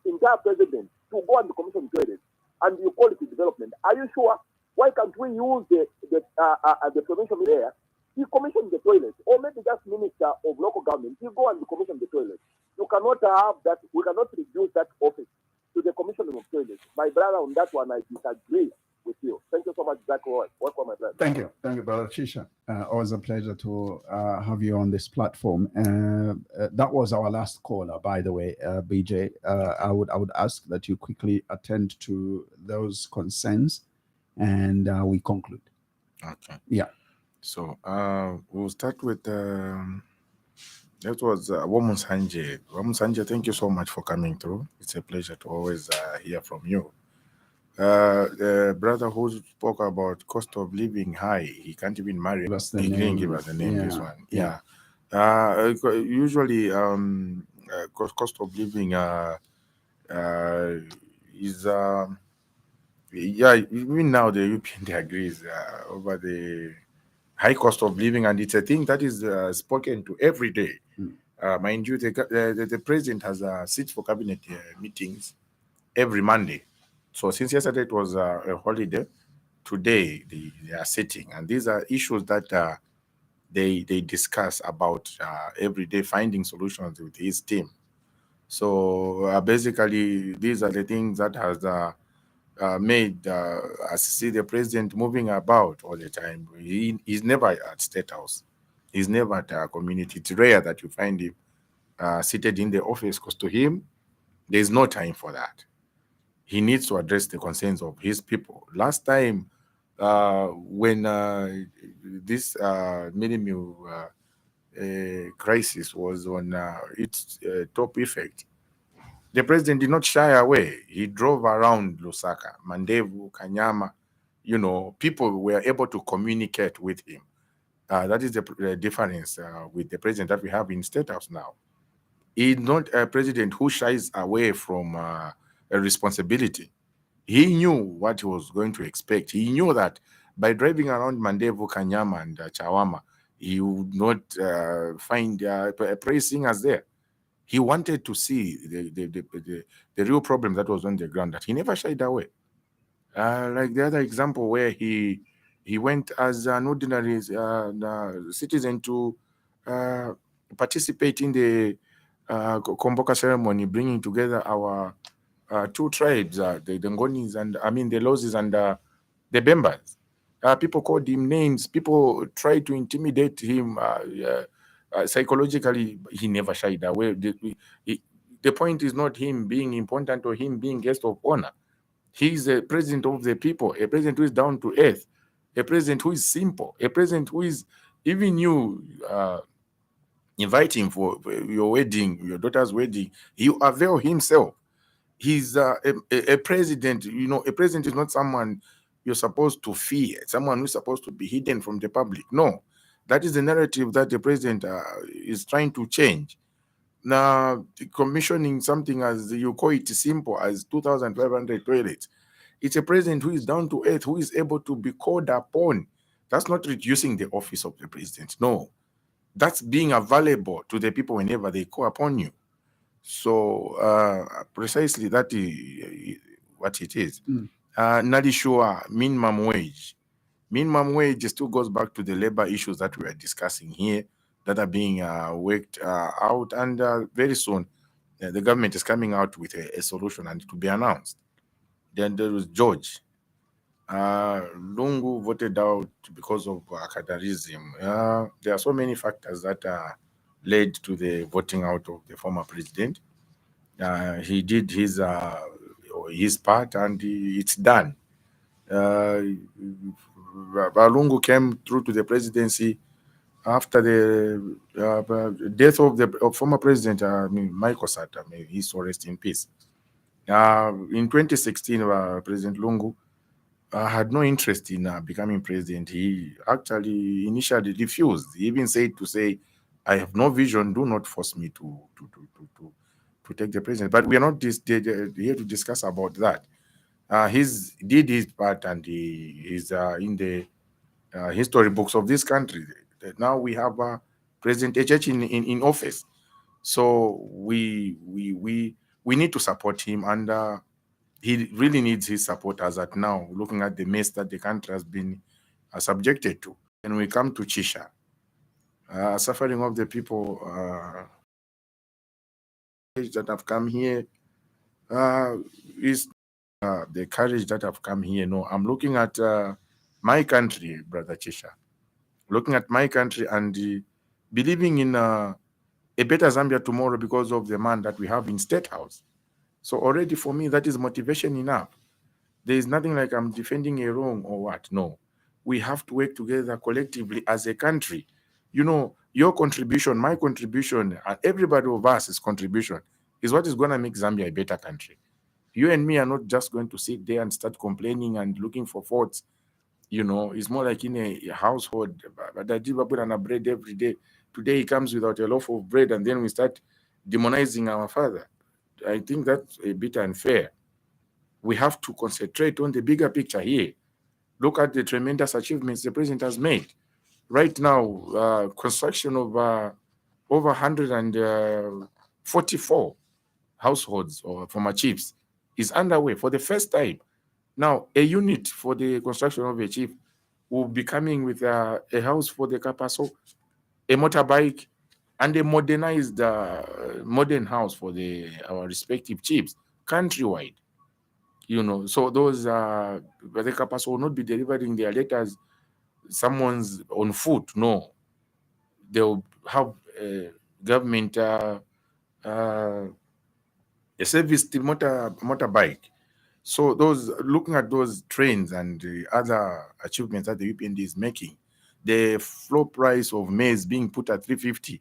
entire president to go and commission toilets and you call it development. Are you sure? Why can't we use the provincial minister? He commissioned the toilets, or maybe just minister of local government. He go and commission the toilets. You cannot have that. We cannot reduce that office to the commissioning of toilets. My brother, on that one, I disagree with you. Thank you so much, Zachariah. Welcome, my brother. Thank you, brother Chisha. Always a pleasure to have you on this platform. That was our last caller, by the way, BJ. I would ask that you quickly attend to those concerns, and we conclude. Okay. Yeah. So we'll start with that was Woman Sanje. Woman Sanje, thank you so much for coming through. It's a pleasure to always hear from you. The brother who spoke about cost of living high, he can't even marry. He didn't give us the name. This one, usually cost of living is even now the UPND agrees over the high cost of living, and it's a thing that is spoken to every day. Mind you, the president has sits for cabinet meetings every Monday. So since yesterday it was a holiday, today they are sitting, and these are issues that they discuss about every day, finding solutions with his team. So basically, these are the things that has made us see the president moving about all the time. He's never at State House. He's never at a community. It's rare that you find him seated in the office, because to him, there's no time for that. He needs to address the concerns of his people. Last time, when this minimum crisis was on its top effect, the president did not shy away. He drove around Lusaka, Mandevu, Kanyama. You know, people were able to communicate with him. That is the difference with the president that we have in State House now. He's not a president who shies away from a responsibility. He knew what he was going to expect. He knew that by driving around Mandevu, Kanyama, and Chawama, he would not find praise singers there. He wanted to see the real problem that was on the ground, that he never shied away. Like the other example where he went as an ordinary citizen to participate in the Komboka ceremony, bringing together our two tribes, the Ngonis and the Lozis and the Bembas. People called him names. People tried to intimidate him psychologically. He never shied away. The point is not him being important or him being guest of honor. He's a president of the people, a president who is down to earth, a president who is simple, a president who is, even you invite him for your wedding, your daughter's wedding, he avail himself. He's a president. A president is not someone you're supposed to fear, someone who's supposed to be hidden from the public. No, that is the narrative that the president is trying to change. Now, commissioning something as you call it simple as 2,500 toilets. It's a president who is down to earth, who is able to be called upon. That's not reducing the office of the president. No, that's being available to the people whenever they call upon you. So precisely that is what it is. Nadishua, minimum wage. Minimum wage still goes back to the labor issues that we are discussing here that are being worked out. And very soon, the government is coming out with a solution and to be announced. Then there was George. Lungu voted out because of acadarism. There are so many factors that led to the voting out of the former president. He did his part and it's done. Lungu came through to the presidency after the death of the former president, Michael Sata. May he so rest in peace. In 2016, President Lungu had no interest in becoming president. He actually initially refused. He even said to say, "I have no vision. Do not force me to take the president." But we are not here to discuss about that. He did his part, and he is in the history books of this country. Now we have President HH in office, so we need to support him, and he really needs his support as at now, looking at the mess that the country has been subjected to. And we come to Chisha, suffering of the people that have come here is the courage that have come here. No, I'm looking at my country, Brother Chisha, looking at my country and believing in a better Zambia tomorrow because of the man that we have in State House. So already for me, that is motivation enough. There is nothing like I'm defending a wrong or what. No, we have to work together collectively as a country. Your contribution, my contribution, and everybody of us' contribution is what is going to make Zambia a better country. You and me are not just going to sit there and start complaining and looking for faults. It's more like in a household. But I did put on a bread every day. Today he comes without a loaf of bread, and then we start demonizing our father. I think that's a bit unfair. We have to concentrate on the bigger picture here. Look at the tremendous achievements the president has made. Right now, construction of over 144 households or former chiefs is underway for the first time. Now, a unit for the construction of a chief will be coming with a house for the Kapaso, a motorbike, and a modernized modern house for our respective chiefs countrywide. So those the Kapaso will not be delivering their letters someone's on foot. No, they'll have government a serviced motorbike. So looking at those trains and the other achievements that the UPND is making, the floor price of maize being put at 350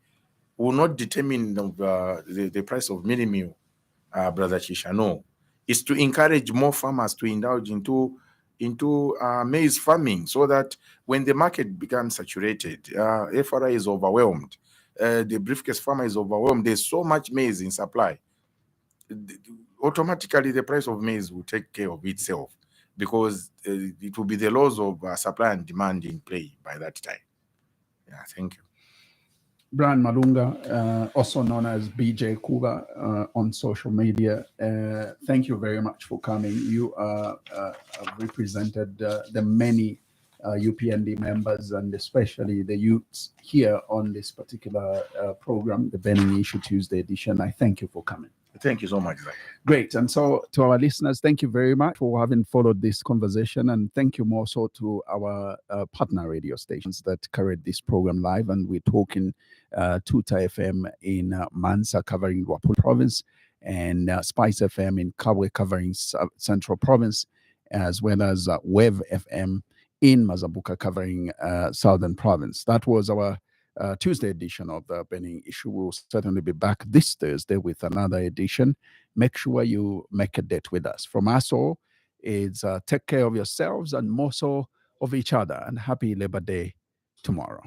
will not determine the price of mini meal, Brother Chisha. No, it's to encourage more farmers to indulge into maize farming, so that when the market becomes saturated, FRI is overwhelmed, the briefcase farmer is overwhelmed. There's so much maize in supply. Automatically, the price of maize will take care of itself, because it will be the laws of supply and demand in play by that time. Yeah, thank you. Brian Malunga, also known as BJ Kuba on social media. Thank you very much for coming. You have represented the many UPND members and especially the youths here on this particular program, the Burning Issue Tuesday edition. I thank you for coming. Thank you so much, Zach. Great. And so to our listeners, thank you very much for having followed this conversation. And thank you more so to our partner radio stations that carried this program live. And we're talking Tuta FM in Mansa covering Wapun province and Spice FM in Kabwe covering Central province, as well as Wave FM in Mazabuka covering Southern province. That was our Tuesday edition of the Burning Issue. We'll certainly be back this Thursday with another edition. Make sure you make a date with us. From us all, it's take care of yourselves and more so of each other. And happy Labor Day tomorrow.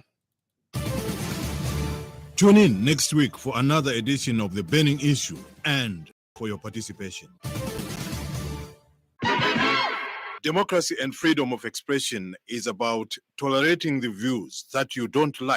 Tune in next week for another edition of the Burning Issue and for your participation. Democracy and freedom of expression is about tolerating the views that you don't like.